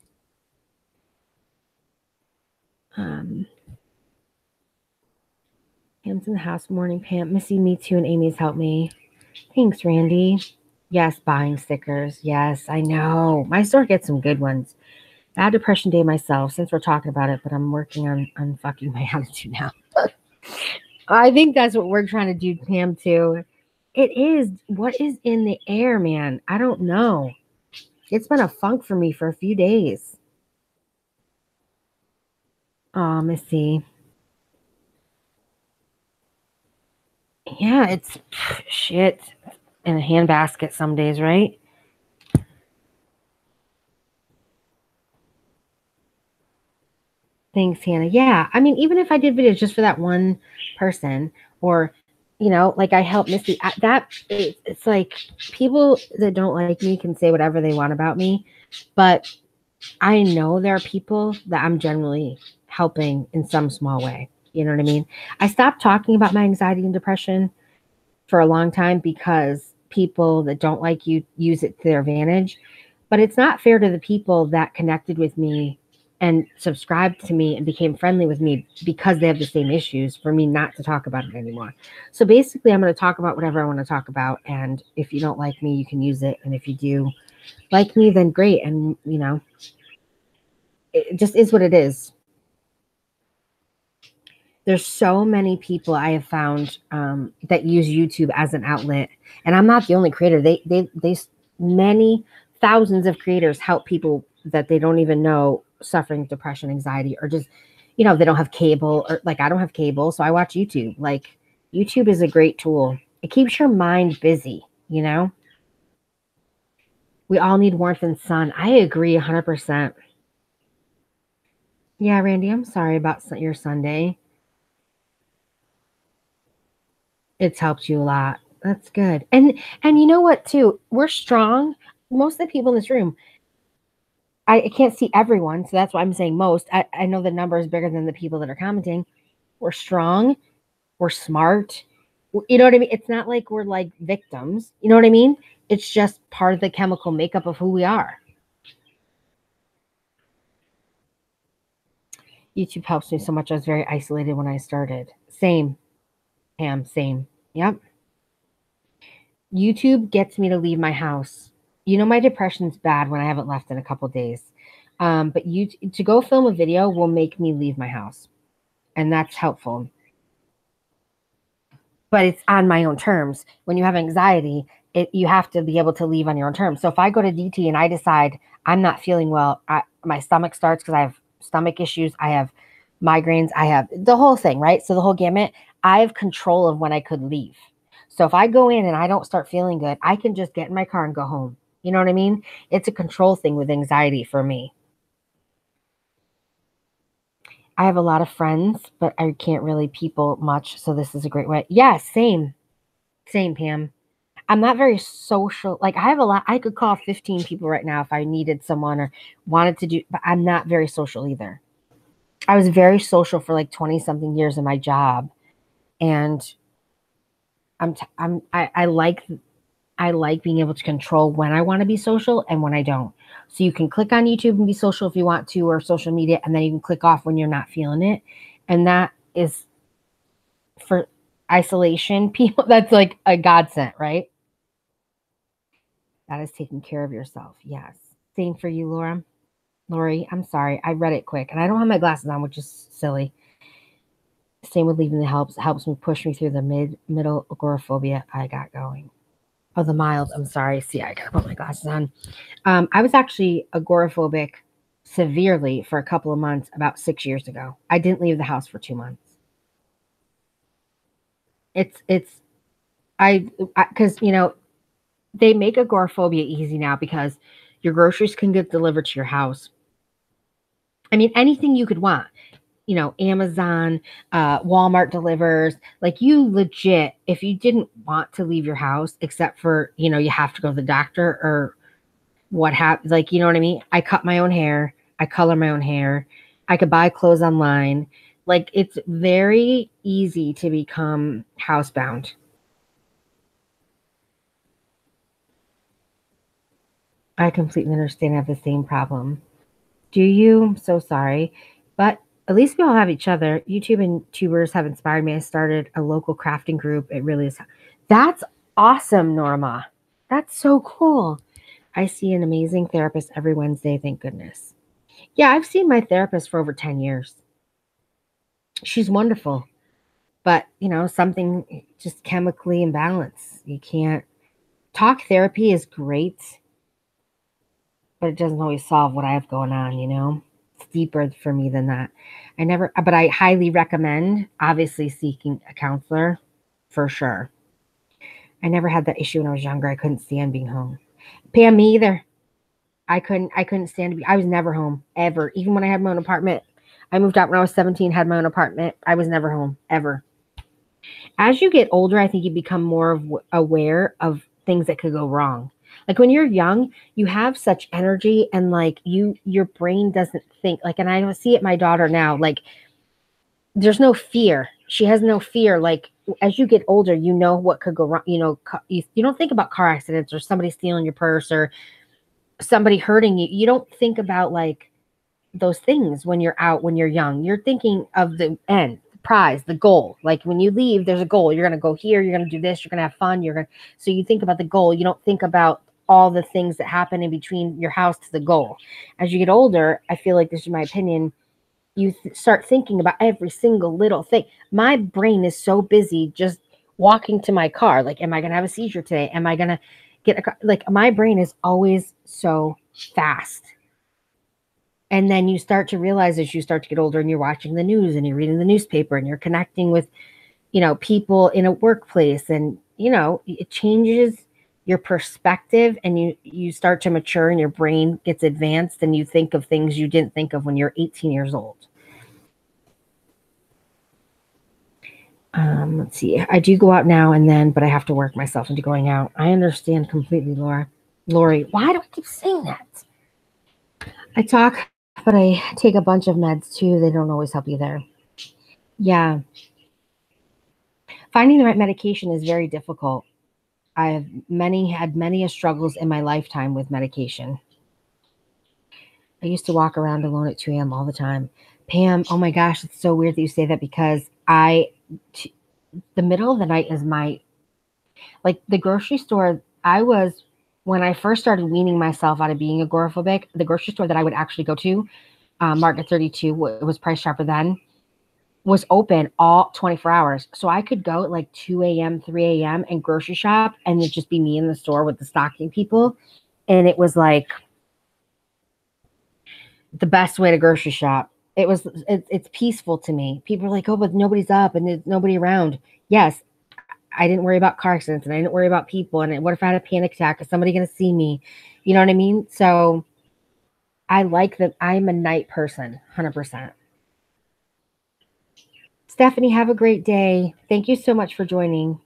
A: Pam's in the house. Morning, Pam. Missy, me too, and Amy's helped me. Thanks, Randy. Yes, buying stickers. Yes, I know. My store gets some good ones. Bad depression day myself, since we're talking about it, but I'm working on fucking my attitude now. I think that's what we're trying to do, Pam, too. It is. What is in the air, man? I don't know. It's been a funk for me for a few days. Let me see. Yeah, it's shit in a handbasket some days, right? Thanks, Hannah. Yeah, I mean, even if I did videos just for that one person, or like I help Missy, it's like people that don't like me can say whatever they want about me, but I know there are people that I'm generally helping in some small way. You know what I mean? I stopped talking about my anxiety and depression for a long time because people that don't like you use it to their advantage. But it's not fair to the people that connected with me and subscribed to me and became friendly with me because they have the same issues for me not to talk about it anymore. So basically, I'm going to talk about whatever I want to talk about. And if you don't like me, you can use it. And if you do like me, then great. And, it just is what it is. There's so many people I have found that use YouTube as an outlet, and I'm not the only creator. They many thousands of creators help people that they don't even know suffering depression, anxiety, or just they don't have cable, or like I don't have cable, so I watch YouTube. Like YouTube is a great tool. It keeps your mind busy. We all need warmth and sun. I agree 100%. Yeah, Randy, I'm sorry about your Sunday. It's helped you a lot. That's good. And you know what too? We're strong. Most of the people in this room, I can't see everyone, so that's why I'm saying most. I know the number is bigger than the people that are commenting. We're strong. We're smart. You know what I mean? It's not like we're like victims. You know what I mean? It's just part of the chemical makeup of who we are. YouTube helps me so much. I was very isolated when I started. Same, Pam, same. Yep. YouTube gets me to leave my house. My depression's bad when I haven't left in a couple days. But you to go film a video will make me leave my house, and that's helpful. But it's on my own terms. When you have anxiety, you have to be able to leave on your own terms. So if I go to DT and I decide I'm not feeling well, my stomach starts because I have stomach issues, I have migraines, I have the whole thing, right? So the whole gamut. I have control of when I could leave. So if I go in and I don't start feeling good, I can just get in my car and go home. You know what I mean? It's a control thing with anxiety for me. I have a lot of friends, but I can't really people much. So this is a great way. Yeah, same. Same, Pam. I'm not very social. Like I have a lot. I could call 15 people right now if I needed someone or wanted to do, but I'm not very social either. I was very social for like 20 something years in my job. And I like being able to control when I want to be social and when I don't. So you can click on YouTube and be social if you want to, or social media, and then you can click off when you're not feeling it. And that is for isolation people. That's like a godsend, right? That is taking care of yourself. Yes. Same for you, Laura. Lori, I'm sorry. I read it quick and I don't have my glasses on, which is silly. Same with leaving the helps me push me through the middle agoraphobia I got going. Oh, the mild. I'm sorry. See, I gotta put my glasses on. I was actually agoraphobic severely for a couple of months about 6 years ago. I didn't leave the house for 2 months. It's I because they make agoraphobia easy now because your groceries can get delivered to your house. I mean, anything you could want. Amazon, Walmart delivers. Like you legit, if you didn't want to leave your house, except for, you have to go to the doctor or what happens, like, you know what I mean? I cut my own hair. I color my own hair. I could buy clothes online. Like it's very easy to become housebound. I completely understand. I have the same problem. Do you? I'm so sorry. But at least we all have each other. YouTube and tubers have inspired me. I started a local crafting group. It really is. That's awesome, Norma. That's so cool. I see an amazing therapist every Wednesday. Thank goodness. Yeah, I've seen my therapist for over 10 years. She's wonderful. but something just chemically imbalanced. You can't talk therapy is great, but it doesn't always solve what I have going on. It's deeper for me than that. But I highly recommend obviously seeking a counselor for sure. I never had that issue when I was younger. I couldn't stand being home. Pam, me either. I couldn't stand to be, I was never home ever. Even when I had my own apartment. I moved out when I was 17, had my own apartment. I was never home ever. As you get older, I think you become more aware of things that could go wrong. Like when you're young, you have such energy and like your brain doesn't think like, and I see it my daughter now, like there's no fear. She has no fear. Like as you get older, you know what could go wrong. You don't think about car accidents or somebody stealing your purse or somebody hurting you. You don't think about like those things when you're out, when you're young. You're thinking of the end, the prize, the goal. Like when you leave, there's a goal. You're going to go here, you're going to do this, you're going to have fun, so you think about the goal. You don't think about all the things that happen in between your house to the goal. As you get older, I feel like, this is my opinion, you start thinking about every single little thing. My brain is so busy just walking to my car. Like, am I going to have a seizure today? Am I going to get a car? Like, my brain is always so fast. And then you start to realize as you start to get older and you're watching the news and you're reading the newspaper and you're connecting with, people in a workplace, and, it changes your perspective, and you start to mature and your brain gets advanced and you think of things you didn't think of when you're 18 years old. Let's see. I do go out now and then, but I have to work myself into going out. I understand completely, Laura. Lori, why do I keep saying that? I talk, but I take a bunch of meds too. They don't always help you there. Yeah. Finding the right medication is very difficult. I've had many struggles in my lifetime with medication. I used to walk around alone at 2 a.m. all the time. Pam, oh my gosh, it's so weird that you say that because the middle of the night is like the grocery store. When I first started weaning myself out of being agoraphobic, the grocery store that I would actually go to, Market 32, it was Price Chopper then, was open all 24 hours. So I could go at like 2 a.m., 3 a.m. and grocery shop, and it'd just be me in the store with the stocking people. And it was like the best way to grocery shop. It's peaceful to me. People are like, oh, but nobody's up and there's nobody around. Yes, I didn't worry about car accidents and I didn't worry about people. And what if I had a panic attack? Is somebody going to see me? You know what I mean? So I like that. I'm a night person, 100%. Stephanie, have a great day. Thank you so much for joining.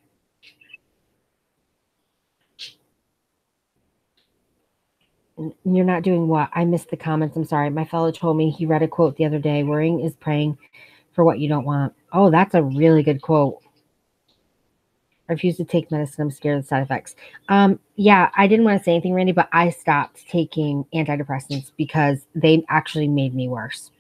A: You're not doing what? I missed the comments. I'm sorry. My fellow told me he read a quote the other day. Worrying is praying for what you don't want. Oh, that's a really good quote. I refuse to take medicine. I'm scared of the side effects. Yeah, I didn't want to say anything, Randy, but I stopped taking antidepressants because they actually made me worse.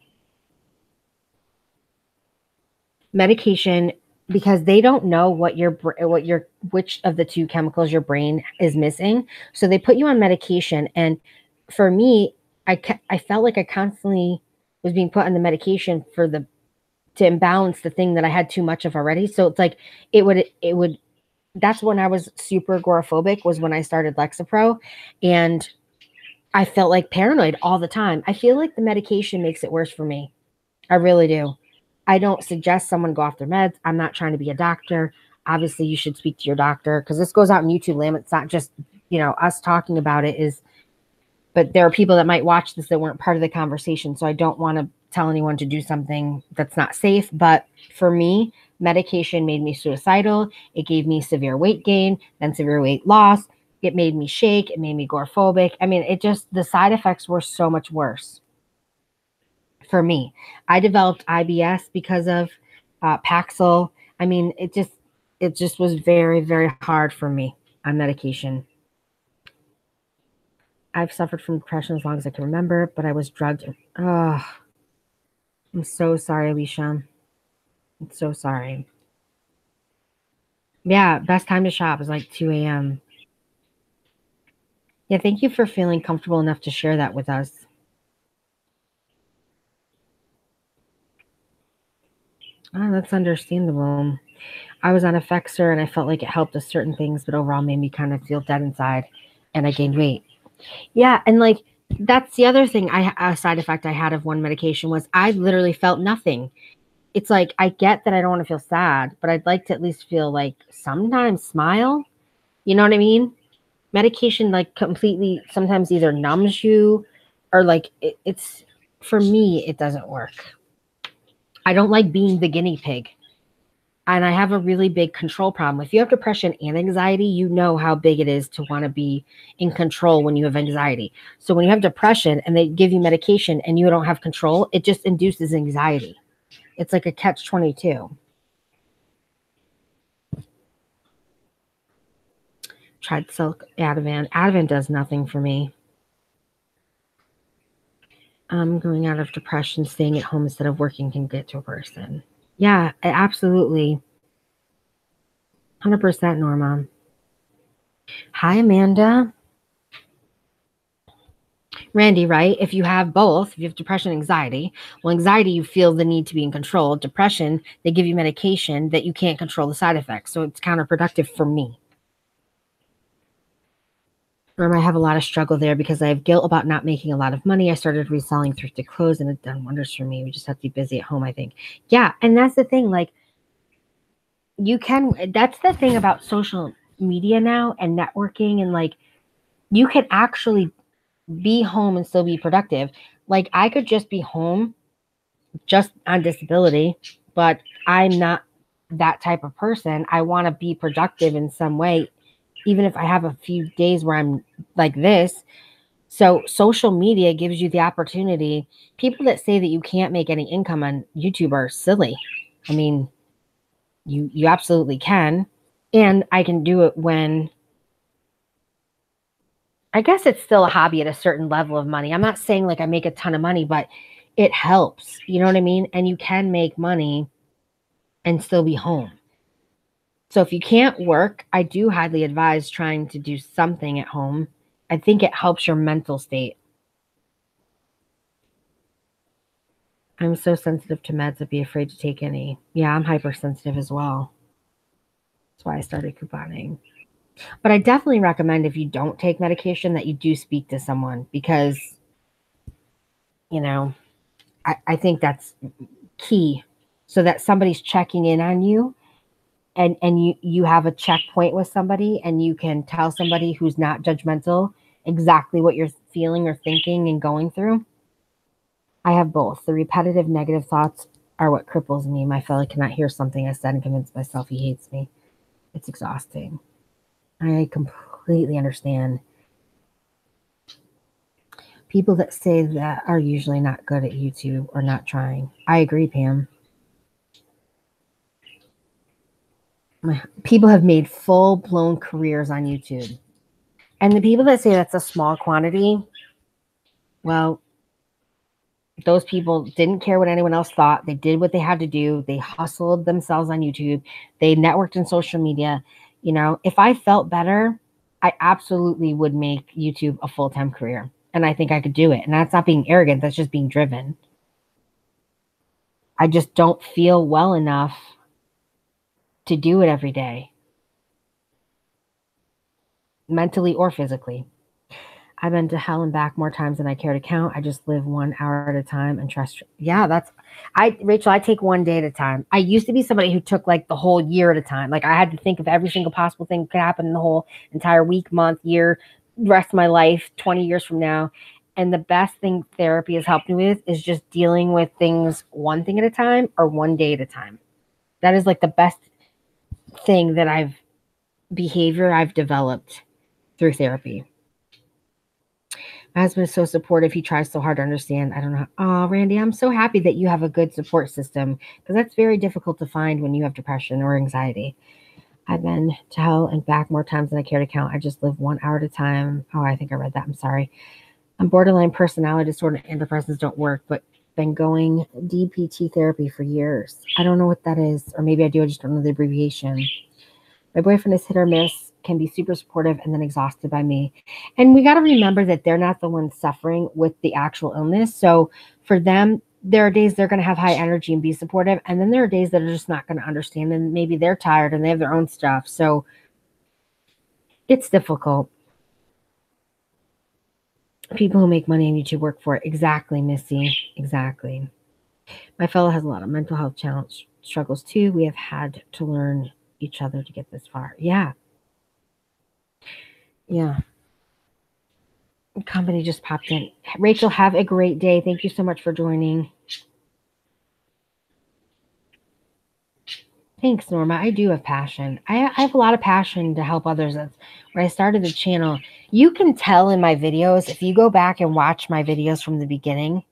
A: Medication, because they don't know which of the two chemicals your brain is missing. So they put you on medication. And for me, I felt like I constantly was being put on the medication to imbalance the thing that I had too much of already. So it's like, it would, that's when I was super agoraphobic, was when I started Lexapro, and I felt like paranoid all the time. I feel like the medication makes it worse for me. I really do. I don't suggest someone go off their meds. I'm not trying to be a doctor. Obviously, you should speak to your doctor, because this goes out on YouTube, Lamb. It's not just, us talking about it but there are people that might watch this that weren't part of the conversation. So I don't want to tell anyone to do something that's not safe. But for me, medication made me suicidal. It gave me severe weight gain, then severe weight loss. It made me shake. It made me agoraphobic. I mean, the side effects were so much worse for me. I developed IBS because of Paxil. I mean, it just was very, very hard for me on medication. I've suffered from depression as long as I can remember, but I was drugged. Oh, I'm so sorry, Alicia. I'm so sorry. Yeah, best time to shop is like 2 a.m. Yeah, thank you for feeling comfortable enough to share that with us. Oh, that's understandable. I was on Effexor and I felt like it helped with certain things, but overall made me kind of feel dead inside and I gained weight. Yeah. And like, that's the other thing a side effect I had of one medication was I literally felt nothing. It's like, I get that I don't want to feel sad, but I'd like to at least feel like sometimes smile. You know what I mean? Medication like completely sometimes either numbs you or like it's for me, it doesn't work. I don't like being the guinea pig. And I have a really big control problem. If you have depression and anxiety, you know how big it is to want to be in control when you have anxiety. So when you have depression and they give you medication and you don't have control, it just induces anxiety. It's like a catch-22. Tried Silk Ativan. Ativan does nothing for me. Going out of depression, staying at home instead of working can get to a person. Yeah, absolutely. 100% Norma. Hi, Amanda. Randy, right? If you have both, if you have depression and anxiety, well, anxiety, you feel the need to be in control. Depression, they give you medication that you can't control the side effects. So it's counterproductive for me. Remember, I have a lot of struggle there because I have guilt about not making a lot of money. I started reselling thrifted clothes and it's done wonders for me. We just have to be busy at home, I think. Yeah. And that's the thing. Like, that's the thing about social media now and networking. And like, you can actually be home and still be productive. Like, I could just be home just on disability, but I'm not that type of person. I want to be productive in some way, even if I have a few days where I'm like this. So social media gives you the opportunity. People that say that you can't make any income on YouTube are silly. I mean, you absolutely can. And I can do it when, I guess it's still a hobby at a certain level of money. I'm not saying like I make a ton of money, but it helps. You know what I mean? And you can make money and still be home. So if you can't work, I do highly advise trying to do something at home. I think it helps your mental state. I'm so sensitive to meds, I'd be afraid to take any. Yeah, I'm hypersensitive as well. That's why I started couponing. But I definitely recommend if you don't take medication that you do speak to someone because, you know, I think that's key so that somebody's checking in on you and you have a checkpoint with somebody and you can tell somebody who's not judgmental exactly what you're feeling or thinking and going through. I have both. The repetitive negative thoughts are what cripples me. My fellow cannot hear something I said and convince myself he hates me. It's exhausting. I completely understand. People that say that are usually not good at YouTube or not trying. I agree, Pam. People have made full-blown careers on YouTube. And the people that say that's a small quantity, well, those people didn't care what anyone else thought. They did what they had to do. They hustled themselves on YouTube. They networked in social media. You know, if I felt better, I absolutely would make YouTube a full-time career. And I think I could do it. And that's not being arrogant. That's just being driven. I just don't feel well enough to do it every day, mentally or physically. I've been to hell and back more times than I care to count. I just live 1 hour at a time and trust. Yeah, Rachel, I take one day at a time. I used to be somebody who took like the whole year at a time. Like I had to think of every single possible thing that could happen in the whole entire week, month, year, rest of my life, 20 years from now. And the best thing therapy has helped me with is just dealing with things one thing at a time or one day at a time. That is like the best thing that behavior I've developed through therapy. My husband is so supportive. He tries so hard to understand. I don't know. Oh, Randy, I'm so happy that you have a good support system because that's very difficult to find when you have depression or anxiety. I've been to hell and back more times than I care to count. I just live 1 hour at a time. Oh, I think I read that. I'm sorry. I'm borderline personality disorder. Antidepressants don't work, but been going DPT therapy for years. I don't know what that is, or maybe I do. I just don't know the abbreviation. My boyfriend is hit or miss, can be super supportive, and then exhausted by me. And we got to remember that they're not the ones suffering with the actual illness. So for them, there are days they're going to have high energy and be supportive. And then there are days that are just not going to understand. And maybe they're tired and they have their own stuff. So it's difficult. People who make money on YouTube work for it. Exactly, Missy. Exactly. My fellow has a lot of mental health challenge struggles too. We have had to learn each other to get this far. Yeah. Yeah. Company just popped in. Rachel, have a great day. Thank you so much for joining. Thanks, Norma. I do have passion. I have a lot of passion to help others. That's when I started the channel. You can tell in my videos, if you go back and watch my videos from the beginning,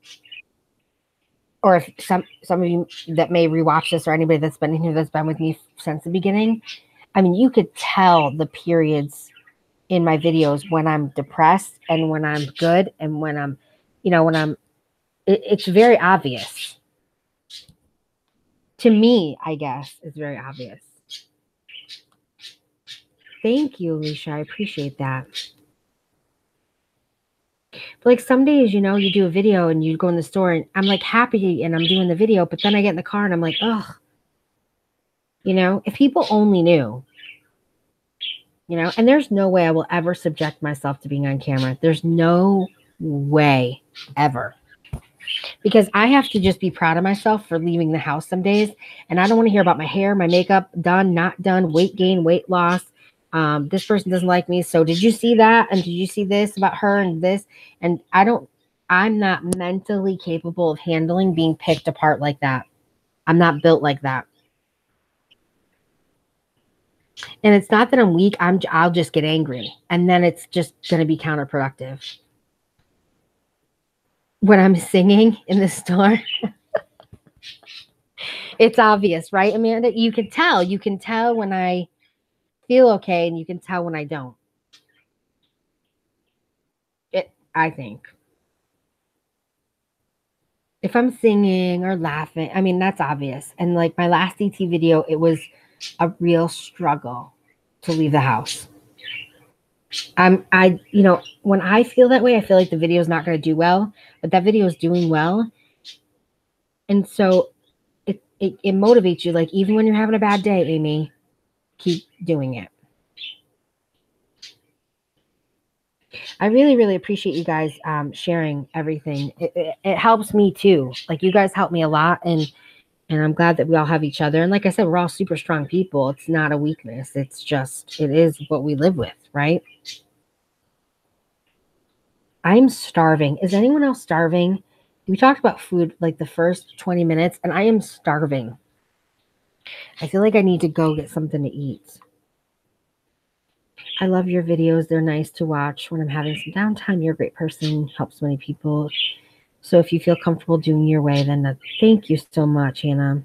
A: or if some of you that may rewatch this, or anybody that's been in here that's been with me since the beginning, I mean, you could tell the periods in my videos when I'm depressed and when I'm good and when I'm, it's very obvious. To me, I guess, it's very obvious. Thank you, Alicia. I appreciate that. But like some days, you do a video and you go in the store and I'm like happy and I'm doing the video, but then I get in the car and I'm like, ugh, if people only knew, and there's no way I will ever subject myself to being on camera. There's no way ever. Because I have to just be proud of myself for leaving the house some days. And I don't want to hear about my hair, my makeup, done, not done, weight gain, weight loss. This person doesn't like me. So did you see that? And did you see this about her and this? And I'm not mentally capable of handling being picked apart like that. I'm not built like that. And it's not that I'm weak. I'll just get angry. And then it's just going to be counterproductive. When I'm singing in the store, it's obvious, right, Amanda? You can tell when I feel okay, and you can tell when I don't. I think. If I'm singing or laughing, I mean, that's obvious. And like my last DT video, it was a real struggle to leave the house. When I feel that way, I feel like the video is not going to do well, but that video is doing well. And so it motivates you. Like, even when you're having a bad day, Amy, keep doing it. I really, really appreciate you guys sharing everything. It helps me too. Like, you guys help me a lot, and I'm glad that we all have each other. And like I said, we're all super strong people. It's not a weakness. It's just, it is what we live with, right? I'm starving. Is anyone else starving? We talked about food like the first 20 minutes, and I am starving. I feel like I need to go get something to eat. I love your videos. They're nice to watch when I'm having some downtime. You're a great person. Help so many people. So if you feel comfortable doing your way, then thank you so much, Hannah.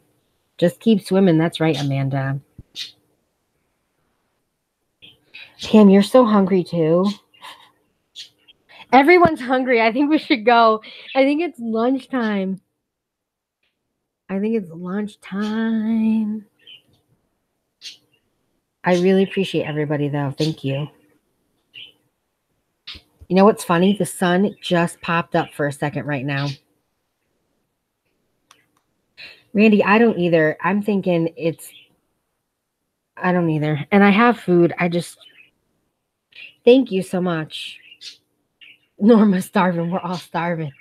A: Just keep swimming. That's right, Amanda. Pam, you're so hungry too. Everyone's hungry. I think we should go. I think it's lunchtime. I really appreciate everybody, though. Thank you. You know what's funny? The sun just popped up for a second right now. Randy, I don't either. I'm thinking I don't either. And I have food. Thank you so much. Norma's starving. We're all starving.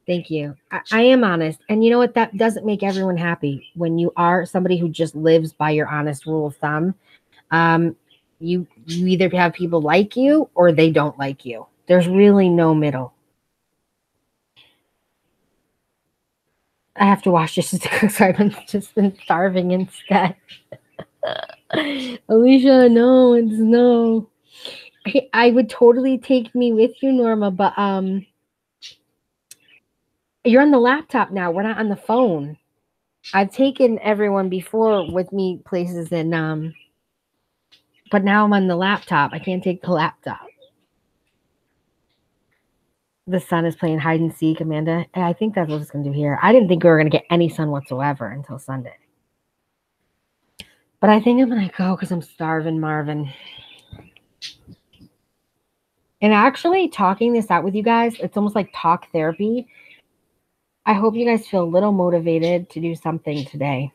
A: Thank you. I am honest. And you know what? That doesn't make everyone happy. When you are somebody who just lives by your honest rule of thumb, you either have people like you or they don't like you. There's really no middle. I have to wash dishes to cook, so I've just been starving instead. Alicia, no. I would totally take me with you, Norma, but you're on the laptop now. We're not on the phone. I've taken everyone before with me places, and but now I'm on the laptop. I can't take the laptop. The sun is playing hide and seek, Amanda. I think that's what it's going to do here. I didn't think we were going to get any sun whatsoever until Sunday. But I think I'm going to go because I'm starving, Marvin. And actually, talking this out with you guys, it's almost like talk therapy. I hope you guys feel a little motivated to do something today,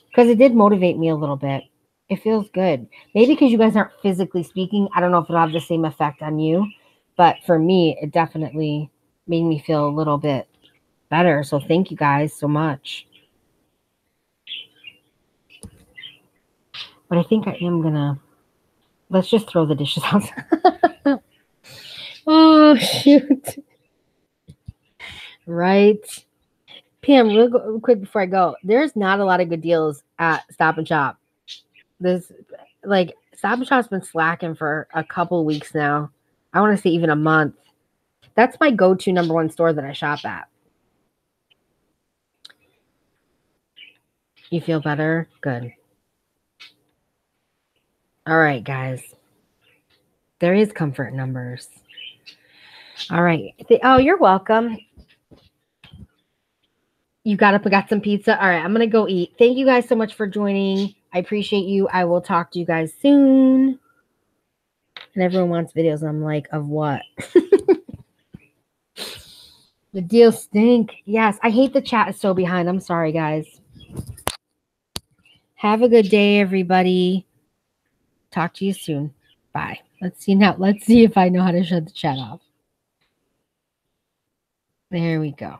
A: because it did motivate me a little bit. It feels good. Maybe because you guys aren't physically speaking. I don't know if it'll have the same effect on you, but for me, it definitely made me feel a little bit better. So thank you guys so much. But I think I am gonna, let's just throw the dishes out. Oh, shoot. Right. Pam, real quick before I go, there's not a lot of good deals at Stop and Shop. This, like, Stop and Shop's been slacking for a couple weeks now. I want to say even a month. That's my go-to number one store that I shop at. You feel better? Good. All right, guys. There is comfort in numbers. All right. Oh, you're welcome. You got up and got some pizza. All right, I'm going to go eat. Thank you guys so much for joining. I appreciate you. I will talk to you guys soon. And everyone wants videos. And I'm like, of what? The deals stink. Yes, I hate the chat is so behind. I'm sorry, guys. Have a good day, everybody. Talk to you soon. Bye. Let's see now. Let's see if I know how to shut the chat off. There we go.